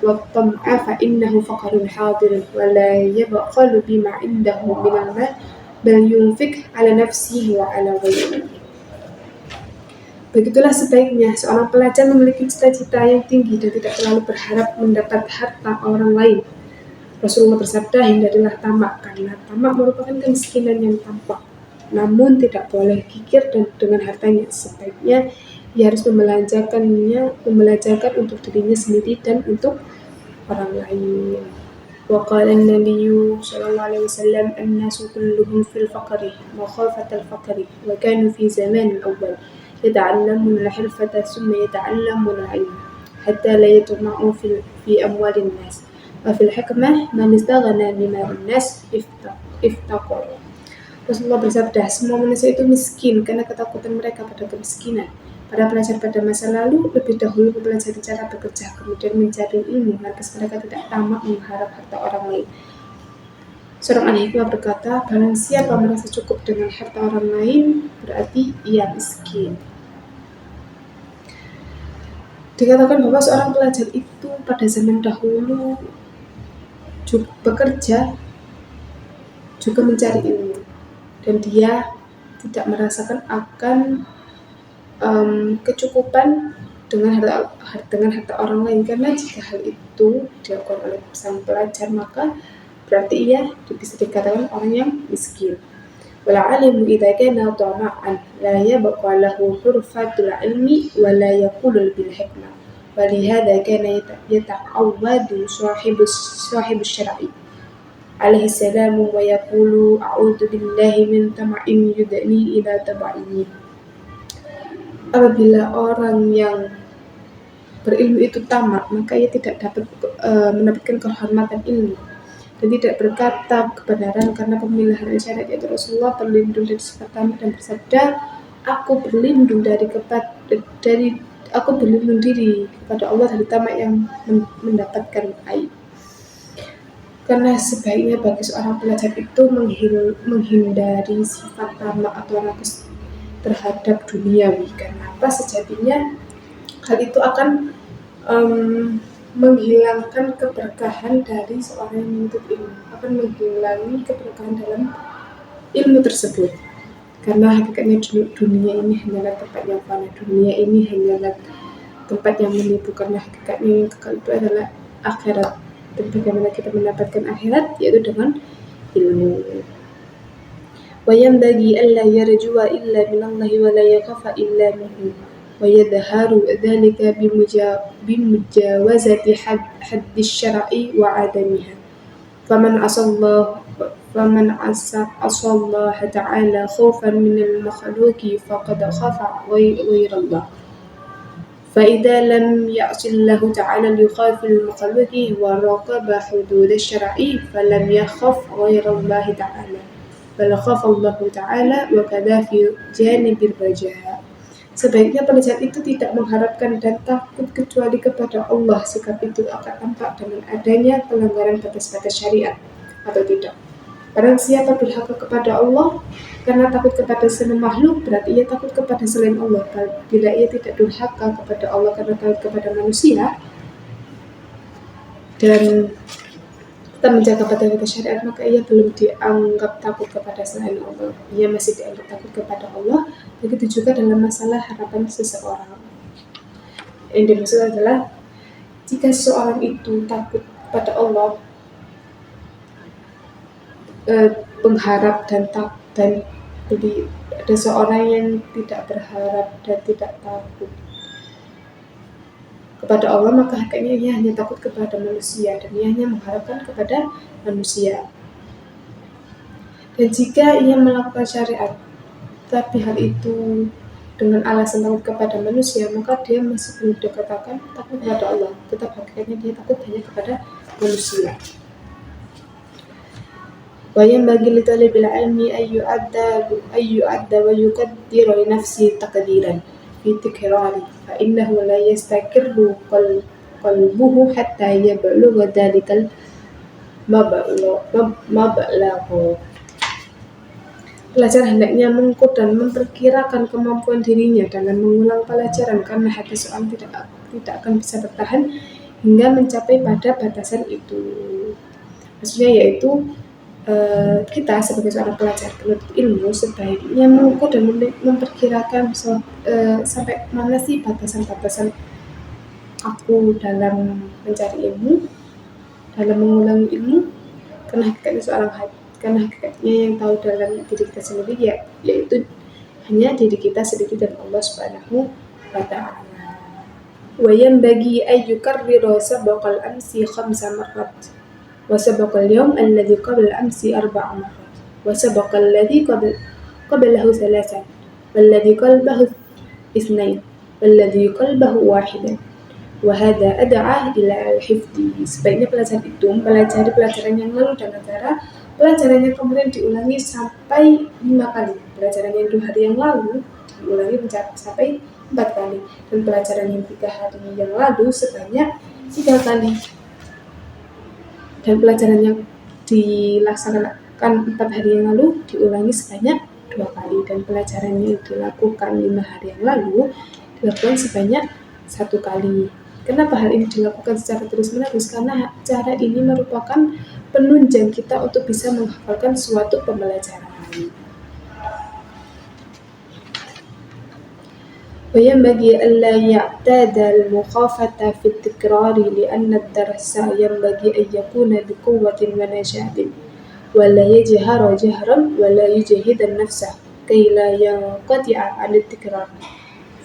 والطمع فإنه فقر حاضر ولا يبخل بما عنده من المال بل ينفق على نفسه وعلى غيره. Begitulah sebaiknya seorang pelajar memiliki cita-cita yang tinggi dan tidak terlalu berharap mendapat harta orang lain. Rasulullah bersabda, hindarilah tamak, karena tamak merupakan kemiskinan yang tampak. Namun tidak boleh kikir dan dengan hartanya. Sebaiknya ia harus membelanjakan untuk dirinya sendiri dan untuk orang lain. وقال النبي صلى الله عليه وسلم الناس كلهم في الفقر مخافة الفقر وكانوا في زمان الأول يتعلمون الحرفة ثم يتعلمون العلم حتى لا يطمعوا في أموال الناس وفي الحكمة من استغنى بمال الناس افتقر. Rasulullah bersabda, semua manusia itu miskin karena ketakutan mereka pada kemiskinan. Para pelajar pada masa lalu lebih dahulu mempelajari cara bekerja, kemudian mencari ilmu, lantas mereka tidak tamak mengharap harta orang lain. Seorang ahli hikmah berkata, barang siapa merasa cukup dengan harta orang lain, berarti ia miskin. Dikatakan bahwa seorang pelajar itu pada zaman dahulu juga bekerja, juga mencari ilmu, dan dia tidak merasakan akan kecukupan dengan harta orang lain, karena jika hal itu dilakukan oleh sang pelajar maka berarti ia bisa dikatakan orang yang miskin. Wal alimu idza kana tama'an la yabqa lahu hurfatul ilmi wa la yaqulu bil hikmah. Wa li hadha kana yata'awwadu sahibus syar'i alaihi salam wa yaqulu a'udzu billahi min tama'in yudni ila taba'i. Apabila orang yang berilmu itu tamak, maka ia tidak dapat mendapatkan kehormatan ilmu dan tidak berkata kebenaran karena pemilihan syariat, yaitu Rasulullah berlindung dari sifat tamak dan bersabda, aku berlindung diri kepada Allah dari tamak yang mendapatkan aib. Karena sebaiknya bagi seorang pelajar itu menghindari sifat tamak atau rakus terhadap duniawi. Kenapa? Sejatinya hal itu akan menghilangkan keberkahan dari seorang yang menuntut ilmu, akan menghilangi keberkahan dalam ilmu tersebut. Karena hakikatnya dunia ini hanyalah tempat yang fana, dunia ini hanyalah tempat yang menipu, karena hakikatnya yang kekal itu adalah akhirat. Dan bagaimana kita mendapatkan akhirat, yaitu dengan ilmu. وينبغي ألا يرجو إلا من الله ولا يخاف إلا منه ويظهر ذلك بمجاوزة حد الشرع وعدمها فمن عصى الله تعالى خوفا من المخلوق فقد خاف غير الله فإذا لم يعص الله تعالى ليخاف المخلوق وراقب حدود الشرع فلم يخف غير الله تعالى bal khafallahu ta'ala wa kadha fi janibil raja. Sebaiknya pelajar itu tidak mengharapkan dan takut kecuali kepada Allah. Sikap itu akan tampak dengan adanya pelanggaran batas-batas syariat atau tidak. Barang siapa durhaka kepada Allah karena takut kepada semua makhluk, berarti ia takut kepada selain Allah. Bila ia tidak durhaka kepada Allah karena takut kepada manusia dan kita menjaga batas-batas syariat, maka ia belum dianggap takut kepada selain Allah. Ia masih dianggap takut kepada Allah. Begitu juga dalam masalah harapan seseorang. Yang dimaksud adalah jika seseorang itu takut kepada Allah, pengharap dan ada seorang yang tidak berharap dan tidak takut kepada Allah, maka hakikatnya ia hanya takut kepada manusia dan ia hanya mengharapkan kepada manusia. Dan jika ia melakukan syariat tapi hal itu dengan alasan takut kepada manusia, maka dia masih belum dikatakan takut kepada Allah. Tetap hakikatnya dia takut hanya kepada manusia. Wa yanbaghi li talibil ilmi ay yu'adda wa yuqaddira li nafsihi taqdiran fi tikrari fa innahu la yastakirru qalbuhu hatta yablugha dhalikal mablagh. Pelajar hendaknya mengukur dan memperkirakan kemampuan dirinya dalam mengulang pelajaran, karena hati seorang tidak akan bisa bertahan hingga mencapai pada batasan itu. Maksudnya yaitu kita sebagai seorang pelajar penuntut ilmu sebaiknya mengukur dan memperkirakan sampai mana sih batasan-batasan aku dalam mencari ilmu, dalam mengulangi ilmu, karena hakikatnya yang tahu dalam diri kita sendiri yaitu hanya diri kita sendiri dan Allah Subhanahu wa Ta'ala. Wa yanbaghi an yukarrira sabaqal amsi 5 marrat wa sabaqal yawm alladhi qabla al-amsi 4 marrat wa sabaqal ladhi qablahu 3 والذي قلبه 2 والذي قلبه 1 وهذا أدعى إلى الحفظ. Sebaiknya pelajar itu mempelajari pelajaran yang lalu dengan cara pelajaran yang kemarin diulangi sampai 5 kali, pelajaran yang 2 hari yang lalu diulangi sampai 4 kali, dan pelajaran yang 3 hari yang lalu sebanyak 3 kali, dan pelajaran yang dilaksanakan 4 hari yang lalu diulangi sebanyak 2 kali, dan pelajaran yang dilakukan 5 hari yang lalu dilakukan sebanyak 1 kali. Kenapa hal ini dilakukan secara terus-menerus? Karena cara ini merupakan penunjang kita untuk bisa menghafalkan suatu pembelajaran. وينبغي ألا يعتاد المخافة في التكرار لأن الدرس ينبغي أن يكون بقوة ونشاط ولا يجهر جهرا ولا يجهد نفسه كي لا ينقطع عن التكرار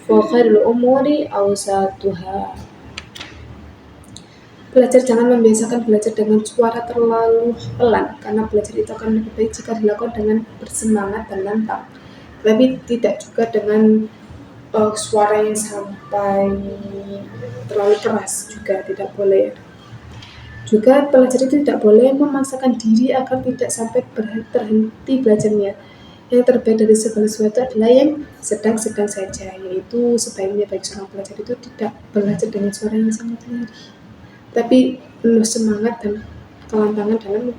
فخير الأمور أوساطها. Belajar jangan membiasakan belajar dengan suara terlalu pelan, karena belajar itu akan lebih baik jika dilakukan dengan bersemangat dan lantang, tapi tidak juga dengan suara yang sampai terlalu keras, juga tidak boleh. Juga pelajar itu tidak boleh memaksakan diri agar tidak sampai terhenti belajarnya. Yang terbaik dari segala sesuatu adalah yang sedang-sedang saja, yaitu sebaiknya bagi seorang pelajar itu tidak belajar dengan suara yang sangat tinggi, tapi penuh semangat dan kelantangan dalam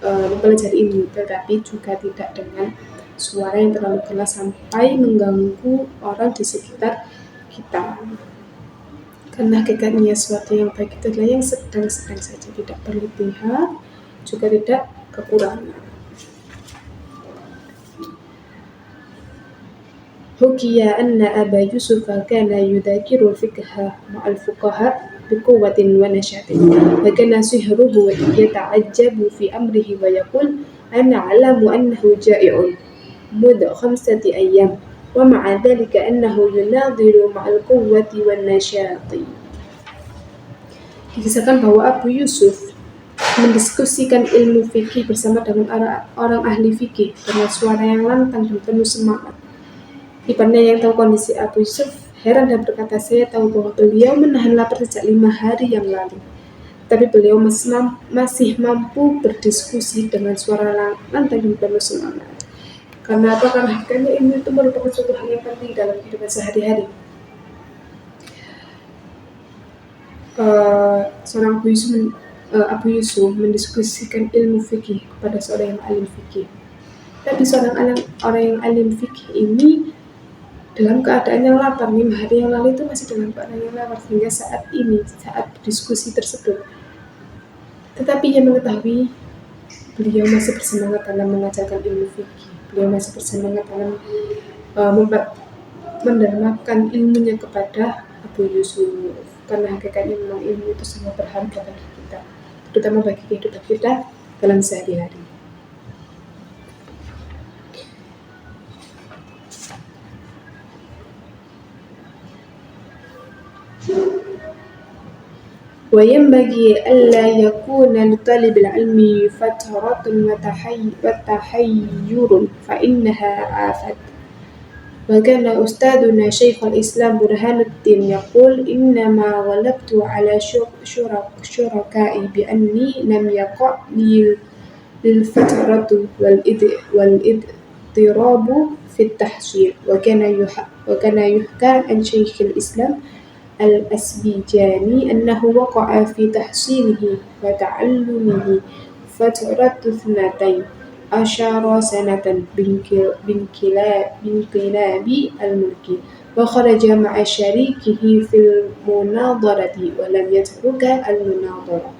mempelajari ilmu, tetapi juga tidak dengan suara yang terlalu keras sampai mengganggu orang di sekitar kita. Karena hakikatnya sesuatu yang baik itu adalah yang sedang-sedang saja, tidak berlebihan, juga tidak kekurangan. Hukiya anna Aba Yusuf kana yudhakiru al-fiqha ma'al fuqaha بقوة ونشاط وكان سحره يتعجب في أمره ويقول أنا أعلم أنه جائع منذ 5 أيام ومع ذلك أنه يناظر مع القوة والنشاط. Dikisahkan bahwa Abu Yusuf mendiskusikan ilmu fikih bersama dengan orang ahli fikih dengan suara yang lantang dan penuh semangat. Iparnya yang tahu kondisi Abu Yusuf heran dan berkata, saya tahu bahwa beliau menahan lapar sejak 5 hari yang lalu, tapi beliau masih mampu berdiskusi dengan suara lantang dan penuh semangat. Karena apa? Karena hakikatnya ilmu itu merupakan suatu hal yang penting dalam kehidupan sehari-hari. Seorang Abu Yusuf mendiskusikan ilmu fikih kepada seorang yang alim fikih, tapi orang yang alim fikih ini dalam keadaan yang lapar. 5 hari yang lalu itu masih dalam keadaan yang lapar hingga saat diskusi tersebut. Tetapi ia mengetahui beliau masih bersemangat dalam mengajarkan ilmu fikih. Beliau masih bersemangat dalam mendermakan ilmunya kepada Abu Yusuf. Karena hakikatnya memang ilmu itu sangat berharga bagi kita, terutama bagi kehidupan kita dalam sehari-hari. وينبغي ألا يكون لطالب العلم فترة وتحير فإنها آفة. وكان أستاذنا شيخ الإسلام برهان الدين يقول إنما غلبت على شركائي بأني لم يقع لي الفترة والاضطراب في التحصيل. وكان يحكى عن شيخ الإسلام الأسبيجاني أنه وقع في تحصيله وتعلمه فترة 12 سنة بانقلاب الملك، وخرج مع شريكه في المناظرة ولم يترك المناظرة،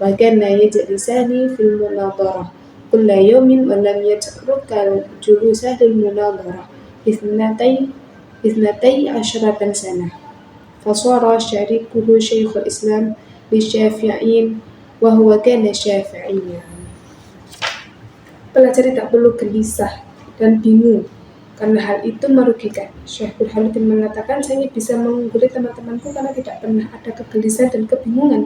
وكان يجلسان في المناظرة كل يوم ولم يترك الجلوس للمناظرة 12 سنة، فصار شريكه شيخ الإسلام للشافعيين وهو كان شافعيا. Pelajar tidak perlu gelisah dan bingung karena hal itu merugikan. Syekh Burhanuddin mengatakan, saya bisa mengungguli teman-temanku karena tidak pernah ada kegelisahan dan kebingungan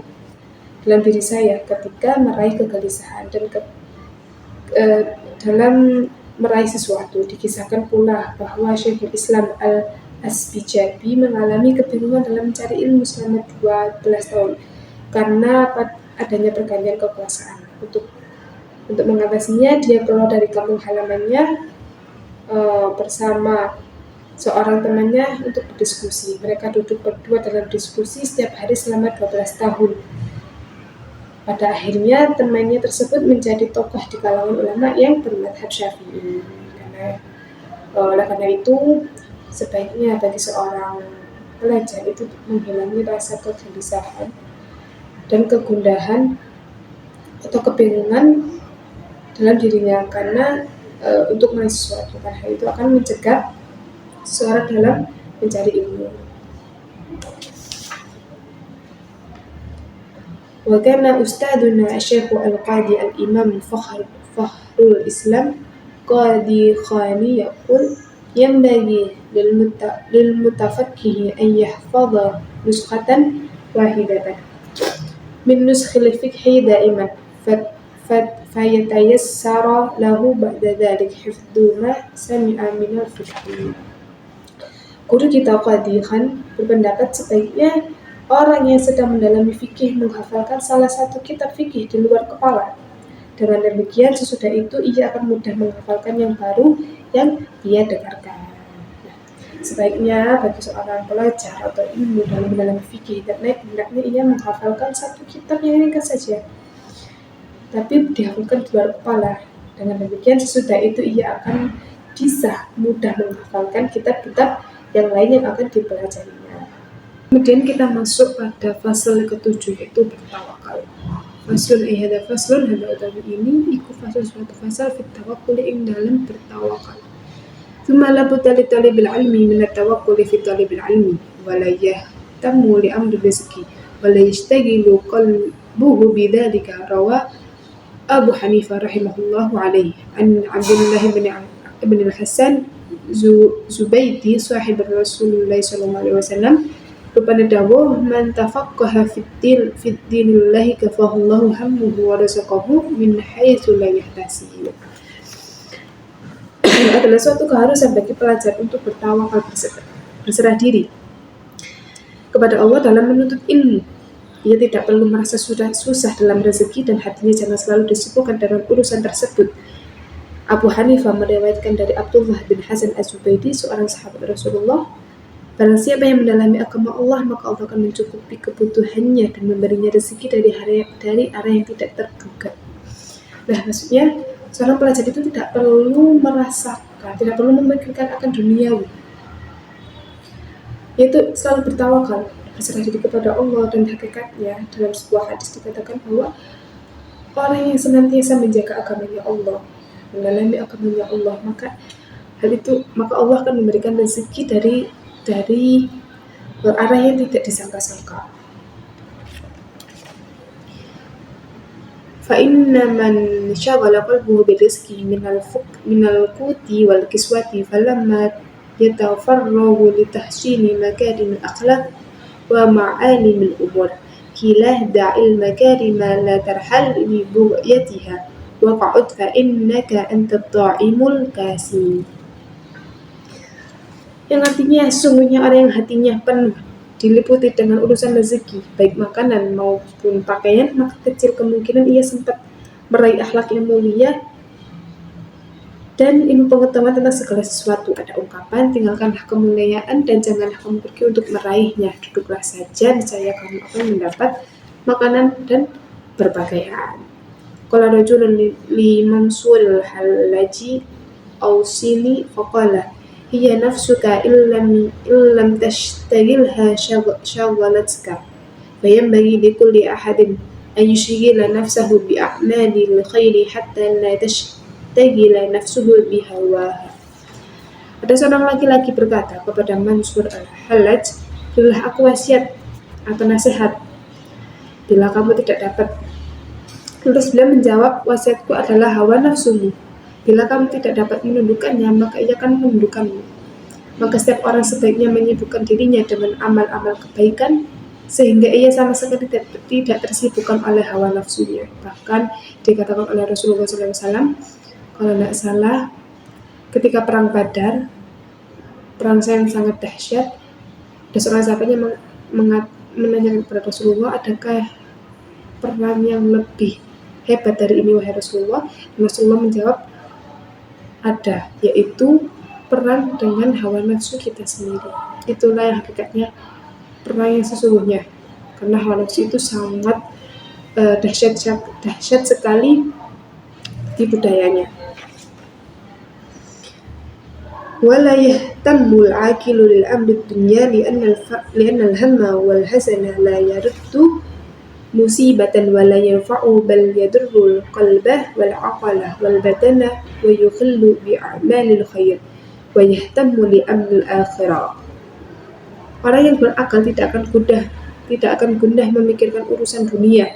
dalam diri saya ketika meraih kegelisahan dan dalam meraih sesuatu. Dikisahkan pula bahwa Syekhul Islam Al-Asbijabi mengalami kebingungan dalam mencari ilmu selama 12 tahun karena adanya pergantian kekuasaan. Untuk mengatasinya, dia keluar dari kampung halamannya bersama seorang temannya untuk berdiskusi. Mereka duduk berdua dalam diskusi setiap hari selama 12 tahun. Pada akhirnya temannya tersebut menjadi tokoh di kalangan ulama yang bermadhab Syafi'i. Oleh karena itu, sebaiknya bagi seorang pelajar itu menghilangi rasa kegelisahan dan kegundahan atau kebingungan dalam dirinya karena untuk meraih sesuatu, karena hal itu akan mencegah seseorang dalam mencari ilmu. Wa kana ustaduna Syekh Al-Qadi Al-Imam Fakhrul Islam Qadi Khani yaqul yanbaghi lil mutafaqqihi an yahfadha nuskhatan wahidatan min nuskhil fiqhi da'iman fayatayassara lahu ba'da dhalik hifdhu ma sami'a minal fiqhi. Guru kita Qadi Khan berpendapat sebaiknya orang yang sedang mendalami fikih menghafalkan salah satu kitab fikih di luar kepala. Dengan demikian sesudah itu ia akan mudah menghafalkan yang baru yang ia dengarkan. Sebaiknya bagi seorang pelajar atau ilmu dalam mendalami fikih hendaknya ia menghafalkan satu kitab yang ringkas saja, tapi dihafalkan di luar kepala. Dengan demikian sesudah itu ia akan bisa mudah menghafalkan kitab-kitab yang lain yang akan dipelajarinya. Kemudian kita masuk pada fasal ke-7, yaitu bertawakal. Faslun hada faslun hada utawi ini iku suatu fasal fit tawakkul ing dalam bertawakal. Tsumma la budda bil ilmi min at-tawakkul fi talibil ilmi wa la yahtamu li amri rizqi wa la yashtagilu qalbuhu bidzalika. Rawa Abu Hanifah rahimahullahu alaihi an Abdullah ibn al-Hasan Zubaidi sahib Rasulullah sallallahu alaihi wasallam rupanya dawuh man tafaqqaha fid dinillahi kafahullahu hammuhu wa razaqahu min haitsu la yahtasib. Adalah suatu keharusan bagi pelajar untuk bertawakal, berserah diri kepada Allah dalam menuntut ilmu. Ia tidak perlu merasa susah dalam rezeki dan hatinya jangan selalu disibukkan dengan urusan tersebut. Abu Hanifah meriwayatkan dari Abdullah bin Hasan Az-Zubaidi, seorang sahabat Rasulullah, barang siapa yang mendalami agama Allah, maka Allah akan mencukupi kebutuhannya dan memberinya rezeki dari arah yang tidak terduga. Nah, maksudnya seorang pelajar itu tidak perlu merasakan, tidak perlu memikirkan akan duniawi, yaitu selalu bertawakal, berserah diri kepada Allah. Dan hakikatnya dalam sebuah hadis dikatakan bahwa orang yang senantiasa menjaga agamanya Allah, mendalami agamanya Allah, maka Allah akan memberikan rezeki dari arah yang tidak disangka-sangka. Fa inna man syaghala qalbuhu birizqi minal quti wal kiswati falamma yatafarragu li tahsini makarimil akhlaq wa ma'alimil umur kilah da'il makarima la tarhal li bughayatiha wa qa'ud fa innaka antat ta'imul kasim. Yang artinya sesungguhnya orang yang hatinya penuh diliputi dengan urusan rezeki, baik makanan maupun pakaian, maka kecil kemungkinan ia sempat meraih akhlak yang mulia dan ilmu pengetahuan tentang segala sesuatu. Ada ungkapan, tinggalkanlah kemuliaan dan janganlah kamu pergi untuk meraihnya, duduklah saja, niscaya kamu akan mendapat makanan dan berpakaian. Qala rajulun li Mansuril Halaji awsini faqala hiya nafsuka illam tashtagilha syagalatka fayanbaghi likulli ahadin أن يشغل نفسه بأعمال الخير حتى لا تشتغل نفسه بهواها. Ada seorang laki-laki berkata kepada Mansur al-Hallaj, berilah aku wasiat atau nasihat bila kamu tidak dapat. Terus beliau menjawab, wasiatku adalah hawa nafsumu. Bila kamu tidak dapat menundukkannya, maka ia akan menundukkanmu. Maka setiap orang sebaiknya menyibukkan dirinya dengan amal-amal kebaikan, sehingga ia sama sekali tidak tersibukkan oleh hawa nafsunya. Bahkan dikatakan oleh Rasulullah SAW, kalau tidak salah, ketika perang Badar, perang yang sangat dahsyat, ada seorang sahabatnya menanyakan kepada Rasulullah, adakah perang yang lebih hebat dari ini wahai Rasulullah? Dan Rasulullah menjawab, ada, yaitu perang dengan hawa nafsu kita sendiri. Itulah yang hakikatnya perang yang sesungguhnya, karena hawa nafsu itu sangat dahsyat sekali di budayanya. ولا يهتم العاقل للأمر الدنيا لأن الهم والحزن لا يرد مصيبة ولا ينفع بل يضر القلب والعقل والبدن ويخل بأعمال الخير ويهتم لأمر الآخرة. Orang yang berakal tidak akan gundah memikirkan urusan dunia,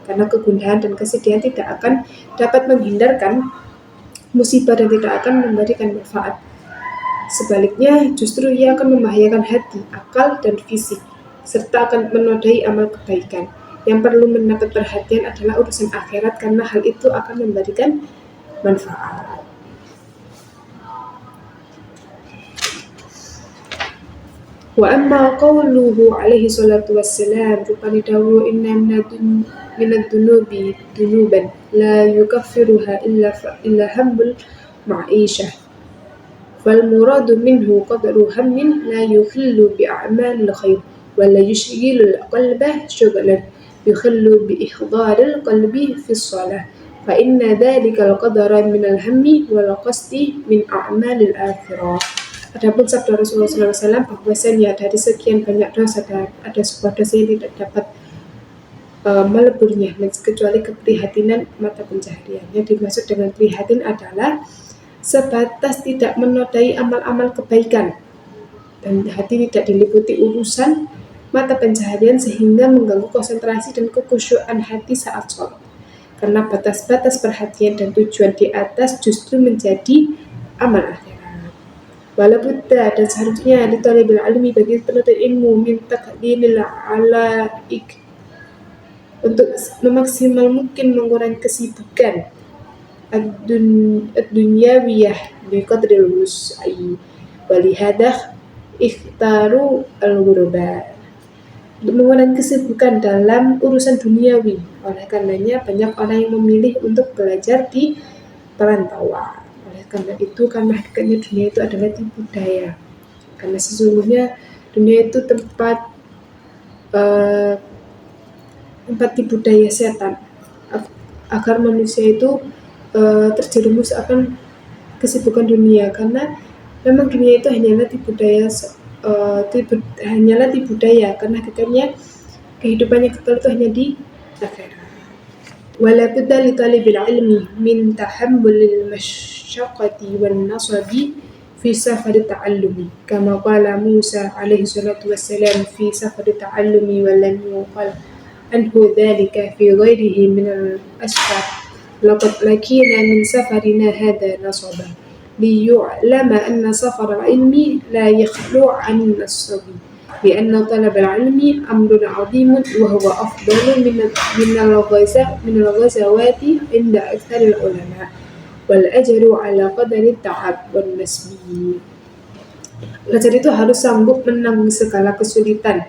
karena kegundahan dan kesedihan tidak akan dapat menghindarkan musibah dan tidak akan memberikan manfaat. Sebaliknya, justru ia akan membahayakan hati, akal, dan fisik, serta akan menodai amal kebaikan. Yang perlu mendapat perhatian adalah urusan akhirat, karena hal itu akan memberikan manfaat. Wa amma qawluhu alaihi salatu wassalam, rupani dawu inna minad dunubi dunuban la yukaffiruha illa hambul ma'isyah. فالمراد منه قدر هم لا يخل بأعمال الخير ولا يشغل القلب شغلا يخل بإحضار القلب في الصلاة فإن ذلك القدر من الهم والقصد من أعمال الآخرة. Adapun sabda Rasulullah SAW bahwasanya dari sekian banyak dosa ada sebuah dosa yang tidak dapat meleburnya kecuali keprihatinan mata pencaharian. Yang dimaksud dengan prihatin adalah sebatas tidak menodai amal-amal kebaikan dan hati tidak diliputi urusan mata pencaharian sehingga mengganggu konsentrasi dan kekhusyuan hati saat sholat. Karena batas-batas perhatian dan tujuan di atas justru menjadi amal akhirat. Walaupun dan seharusnya di talibil ilmi bagi penuntut ilmu min taqdimil alaik untuk semaksimal mungkin mengurangi kesibukan ad-dunyawiyah biqadril wus'i walihada ikhtaru al-ghuraba, untuk mengurangi kesibukan dalam urusan duniawi. Oleh karenanya banyak orang yang memilih untuk belajar di perantauan. Oleh karena itu, karena hakikatnya dunia itu adalah tipu daya, karena sesungguhnya dunia itu tempat tipu daya setan agar manusia itu terjerumus akan kesibukan dunia, karena memang dunia itu hanyalah tipu daya, karena hakikatnya kehidupannya kekal itu hanya di akhirat. Wala budda li talibil ilmi min tahammulil masyaqqati wan nasabi fi safari ta'allumi kama qala Musa alaihi salatu wassalam fi safari ta'allumi wa lam yuqal anhu dhalika fi ghairihi min al-asfar. لقد لقينا من سفرنا هذا نصبا ليعلم أن سفر العلم لا يخلو عن النصب لأن طلب العلم أمر عظيم وهو أفضل من الغزوات عند أكثر العلماء والأجر على قدر التعب والنسب. Belajar itu harus sanggup menanggung segala kesulitan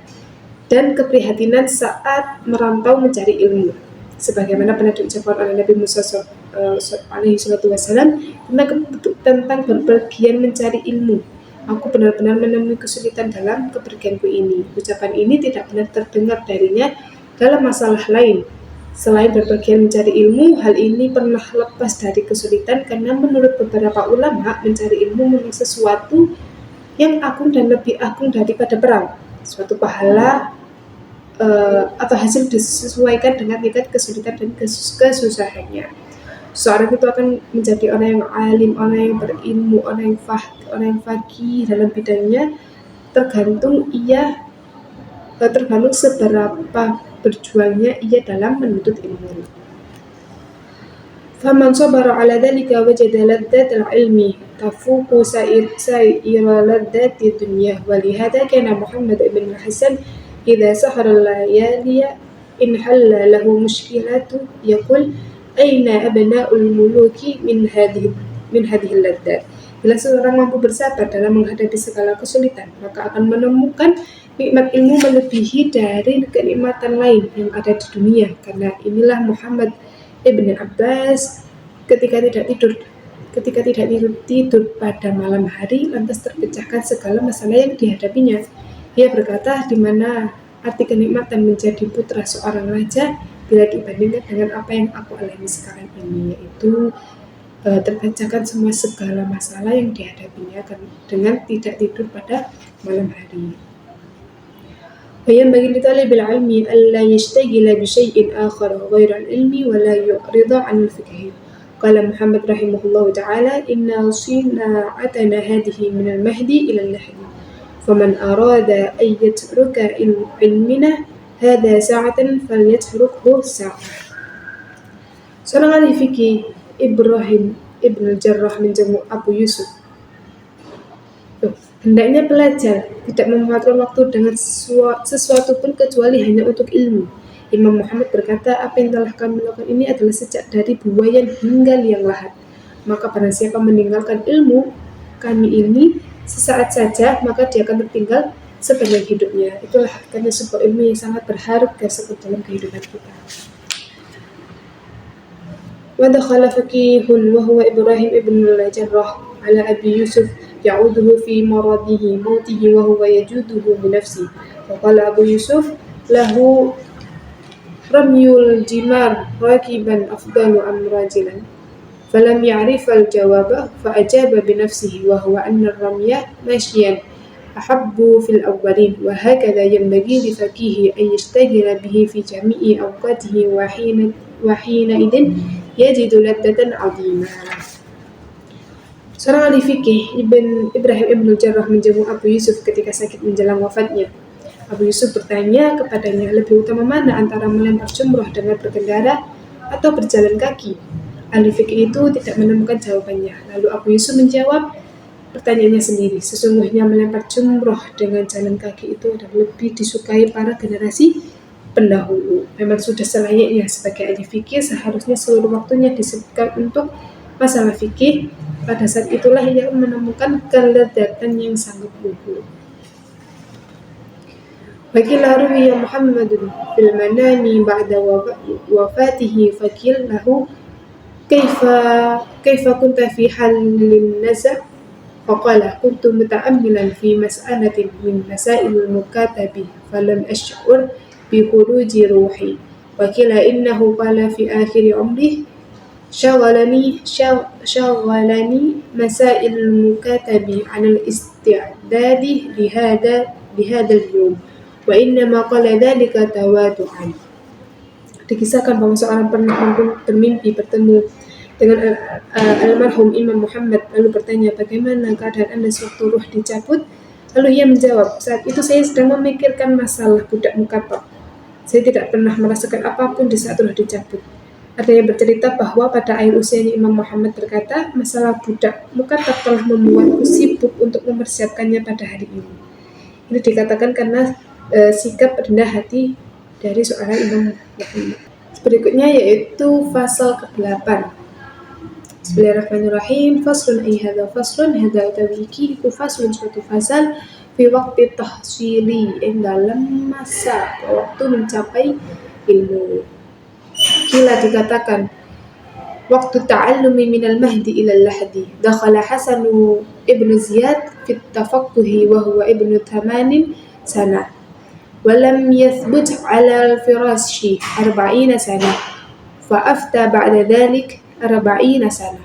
dan keprihatinan saat merantau mencari ilmu. Sebagaimana pernah diucapkan oleh Nabi Musa alaihi salatu wassalam tentang berpergian mencari ilmu. Aku benar-benar menemui kesulitan dalam kepergianku ini. Ucapan ini tidak benar terdengar darinya dalam masalah lain. Selain berpergian mencari ilmu, hal ini pernah lepas dari kesulitan karena menurut beberapa ulama mencari ilmu memang sesuatu yang agung dan lebih agung daripada perang. Suatu pahala atau hasil disesuaikan dengan tingkat kesulitan dan kesusahannya. Seorang itu akan menjadi orang yang alim, orang yang berilmu, orang yang faqih dalam bidangnya tergantung seberapa berjuangnya ia dalam menuntut ilmu. فمن صبر على ذلك وجد لذة العلم تفوق سائر لذات الدنيا ولهذا كان محمد بن الحسن إذا سهر الليالي إن حل له مشكلة يقول أين أبناء الملوك من هذه اللذات. Bila seorang mampu bersabar dalam menghadapi segala kesulitan, maka akan menemukan nikmat ilmu melebihi dari kenikmatan lain yang ada di dunia. Karena inilah Muhammad Ibn Abbas ketika tidak tidur pada malam hari lantas terpecahkan segala masalah yang dihadapinya. Ia berkata, di mana arti kenikmatan menjadi putra seorang raja bila dibandingkan dengan apa yang aku alami sekarang ini, yaitu terpecahkan semua segala masalah yang dihadapinya dengan tidak tidur pada malam hari. وينبغي لطالب العلم ألا يشتغل بشيء آخر غير العلم ولا يعرض عن الفقه. قال محمد رحمه الله تعالى إن صناعتنا هذه من المهد إلى اللحد فمن أراد أن يترك علمنا هذا ساعة فليتركه ساعة. Seorang ahli fikih Ibrahim Ibn Jarrah menjenguk Abu Yusuf. Hendaknya pelajar tidak memanfaatkan waktu dengan sesuatu pun kecuali hanya untuk ilmu. Imam Muhammad berkata, apa yang telah kami lakukan ini adalah sejak dari buayan hingga liang lahat. Maka barang siapa meninggalkan ilmu kami ini sesaat saja, maka dia akan tertinggal sepanjang hidupnya. Itulah hakikatnya sebuah ilmu yang sangat berharga dalam kehidupan kita. ودخل فقيه وهو إبراهيم ابن الجراح على أبي يوسف يعوده في موته وهو يجوده بنفسه فقال أبو يوسف له رمي الجمار راكبا أفضل أم راجلا فلم يعرف الجواب فأجاب بنفسه وهو أن الرمي ماشيا أحب في الأولين وهكذا ينبغي لفقيه أن يشتغل به في جميع أوقاته وحينئذ يجد لذة عظيمة. Seorang ahli fikih Ibrahim Ibn Jarrah menjenguk Abu Yusuf ketika sakit menjelang wafatnya. Abu Yusuf bertanya kepadanya, lebih utama mana antara melempar jumroh dengan berkendara atau berjalan kaki? Ahli fikih itu tidak menemukan jawabannya. Lalu Abu Yusuf menjawab pertanyaannya sendiri. Sesungguhnya melempar jumroh dengan jalan kaki itu adalah lebih disukai para generasi pendahulu. Memang sudah selayaknya sebagai ahli fikih seharusnya seluruh waktunya disebutkan untuk masalah fikih. Pada saat itulah ia menemukan kelezatan yang sangat luhur. Fakil ruwiya Muhammadun fil manami ba'da wafatihi fakil lahu kaifa kunta fi halin naza faqala kuntu muta'ammilan fi mas'alatin min masailil mukatabi falam ash'ur bi khuruji ruhi wakila innahu qala fi akhir umrih شغلني مسائل المكاتب عن الاستعداد لهذا اليوم وإنما قال ذلك تواضعا. Dikisahkan bahwa seorang pernah bermimpi bertemu dengan almarhum Imam Muhammad lalu bertanya, bagaimana keadaan Anda sewaktu ruh dicabut? Lalu ia menjawab, saat itu saya sedang memikirkan masalah budak mukatab. Saya tidak pernah merasakan apapun di saat ruh dicabut. Ada yang bercerita bahwa pada akhir usianya Imam Muhammad berkata, masalah budak mukatab telah membuatku sibuk untuk mempersiapkannya pada hari ini. Ini dikatakan karena sikap rendah hati dari seorang Imam Muhammad. Berikutnya yaitu fasal ke-8. Bismillahirrahmanirrahim. Faslun hadza utawiki iku faslun suatu fasal fi waqti tahsili dalam masa waktu mencapai ilmu. Kila dikatakan waktu ta'allumi minal mahdi ilal lahdi dakhala Hasan ibn Ziyad fit tafaqquhi wa huwa ibnu 80 sana wa lam yathbut ala al-firashi 40 sana fa afta ba'da dhalik 40 sana.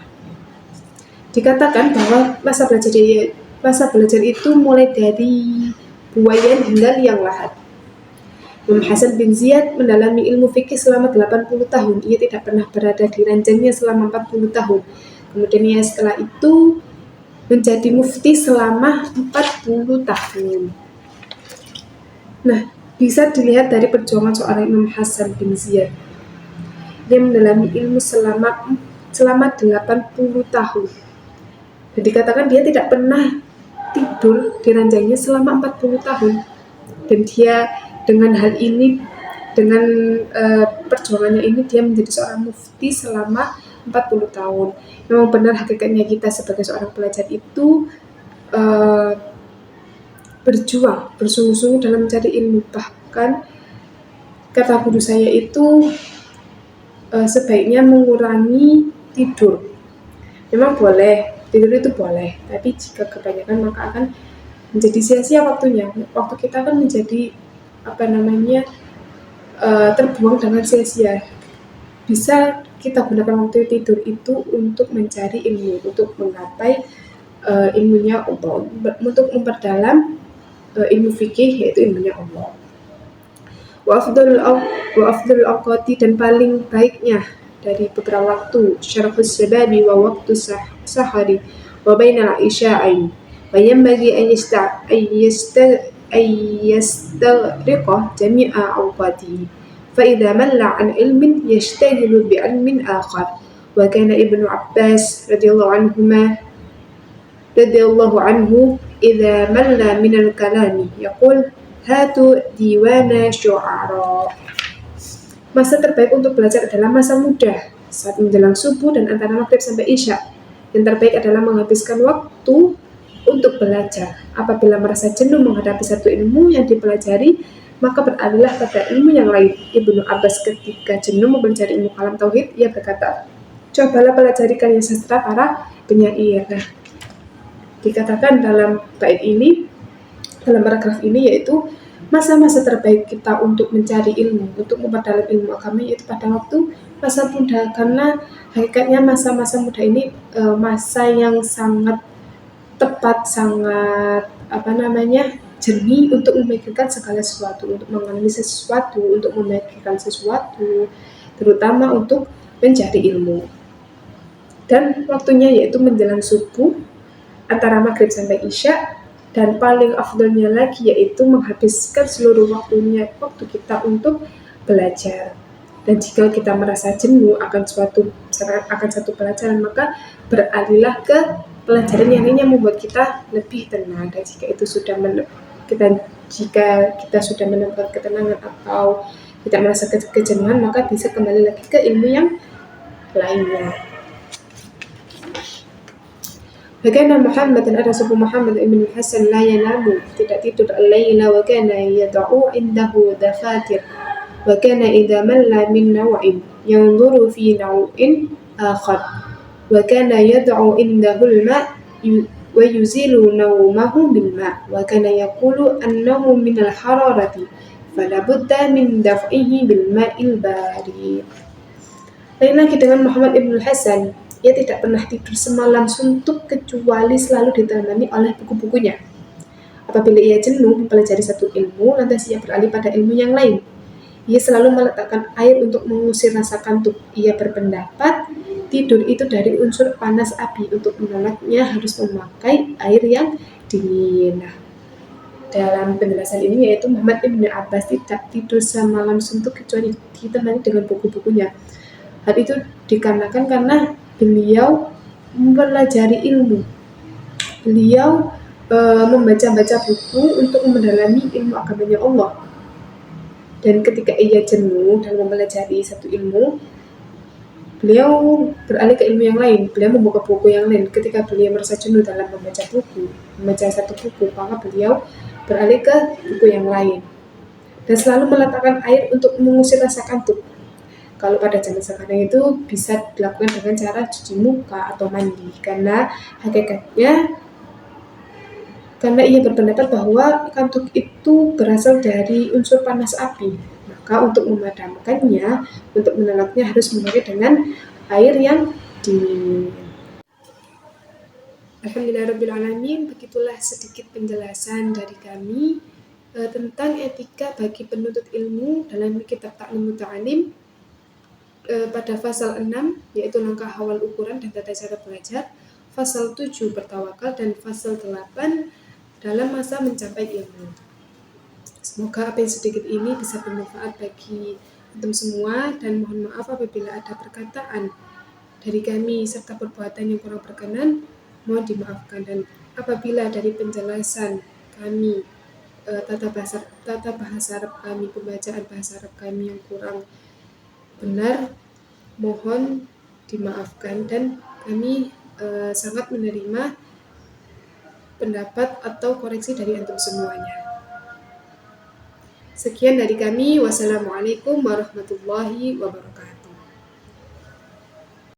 Dikatakan bahwa masa belajar itu mulai dari buayan hingga liang lahat. Imam Hasan bin Ziyad mendalami ilmu fikih selama 80 tahun. Ia tidak pernah berada di ranjangnya selama 40 tahun. Kemudian ia setelah itu menjadi mufti selama 40 tahun. Nah, bisa dilihat dari perjuangan seorang Imam Hasan bin Ziyad. Dia mendalami ilmu selama 80 tahun. Dan dikatakan dia tidak pernah tidur di ranjangnya selama 40 tahun. Dan dia dengan hal ini, dengan perjuangannya ini, dia menjadi seorang mufti selama 40 tahun. Memang benar hakikatnya kita sebagai seorang pelajar itu berjuang, bersungguh-sungguh dalam mencari ilmu. Bahkan kata guru saya itu sebaiknya mengurangi tidur. Memang boleh, tidur itu boleh, tapi jika kebanyakan maka akan menjadi sia-sia waktunya. Waktu kita akan menjadi terbuang dengan sia-sia. Bisa kita gunakan waktu tidur itu untuk mencari ilmu, untuk menggapai ilmunya Allah, untuk memperdalam ilmu fikih, yaitu ilmunya Allah. Wa afdalul awqati, dan paling baiknya dari beberapa waktu, syarafus sababi wa waktu sahari wa bainal isya'ain wa yanbaghi an yastaghriqa jami'a awqatihi fa idza malla an ilmin yashtaghilu bi ilmin akhar. Wa kana Ibnu Abbas radhiyallahu anhu idza malla min al-kalami yaqul hatu diwana syu'ara. Masa terbaik untuk belajar adalah masa muda, saat menjelang subuh dan antara maghrib sampai isya. Yang terbaik adalah menghabiskan waktu untuk belajar. Apabila merasa jenuh menghadapi satu ilmu yang dipelajari, maka beralihlah pada ilmu yang lain. Ibnu Abbas ketika jenuh mempelajari ilmu kalam tauhid, ia berkata, cobalah pelajari karya sastra para penyair. Nah, dikatakan dalam bait ini, dalam paragraf ini, yaitu masa-masa terbaik kita untuk mencari ilmu, untuk memperdalam ilmu agama, yaitu pada waktu masa muda. Karena hakikatnya masa-masa muda ini masa yang sangat tepat, sangat jernih untuk memikirkan segala sesuatu, untuk mengalami sesuatu, untuk memikirkan sesuatu, terutama untuk mencari ilmu. Dan waktunya yaitu menjelang subuh, antara maghrib sampai isya. Dan paling afdalnya lagi yaitu menghabiskan seluruh waktu kita untuk belajar. Dan jika kita merasa jenuh akan satu pelajaran, maka beralihlah ke pelajaran yang lain yang membuat kita lebih tenang. Dan jika kita sudah menemukan ketenangan atau tidak merasa kejenuhan, maka bisa kembali lagi ke ilmu yang lainnya. Fakana Muhammad, dan ada sebuah Muhammad ibn Hasan la yanamu, tidak tidur al-laila, wa kana yad'u indahu dafatir, wa kana idza malla min naw'in yanzuru fi naw'in akhar, wa kana yad'u indahu al-ma' wa yuzilu nawmahu bil ma', wa kana yaqulu annahu min al-hararati fala budda min daf'ihi bil ma'il barid. Lain lagi dengan Muhammad ibn Hasan, ia tidak pernah tidur semalam suntuk kecuali selalu ditemani oleh buku-bukunya. Apabila ia jenuh mempelajari satu ilmu, lantas ia beralih pada ilmu yang lain. Ia selalu meletakkan air untuk mengusir rasa kantuk. Ia berpendapat tidur itu dari unsur panas api. Untuk menolaknya harus memakai air yang dingin. Nah, dalam penjelasan ini yaitu Muhammad ibn Abbas tidak tidur semalam suntuk kecuali ditemani dengan buku-bukunya. Hal itu dikarenakan karena beliau mempelajari ilmu. Beliau membaca-baca buku untuk mendalami ilmu agamanya Allah. Dan ketika ia jenuh dalam mempelajari satu ilmu, beliau beralih ke ilmu yang lain. Beliau membuka buku yang lain. Ketika beliau merasa jenuh dalam membaca satu buku, maka beliau beralih ke buku yang lain. Dan selalu meletakkan air untuk mengusir rasa kantuk. Kalau pada zaman sekarang itu bisa dilakukan dengan cara cuci muka atau mandi, karena hakikatnya ia berpendapat bahwa kantuk itu berasal dari unsur panas api. Maka untuk memadamkannya, untuk menolaknya harus memakai dengan air yang dingin. Alhamdulillahirabbil alamin, begitulah sedikit penjelasan dari kami tentang etika bagi penuntut ilmu dalam kitab Ta'lim Muta'alim pada pasal 6, yaitu langkah awal ukuran dan tata cara belajar, pasal 7 bertawakal, dan pasal 8 dalam masa mencapai ilmu. Semoga apa yang sedikit ini bisa bermanfaat bagi antum semua, dan mohon maaf apabila ada perkataan dari kami serta perbuatan yang kurang berkenan, mohon dimaafkan. Dan apabila dari penjelasan kami tata bahasa Arab kami, pembacaan bahasa Arab kami yang kurang benar, mohon dimaafkan, dan kami sangat menerima pendapat atau koreksi dari antum semuanya. Sekian dari kami. Wassalamualaikum warahmatullahi wabarakatuh.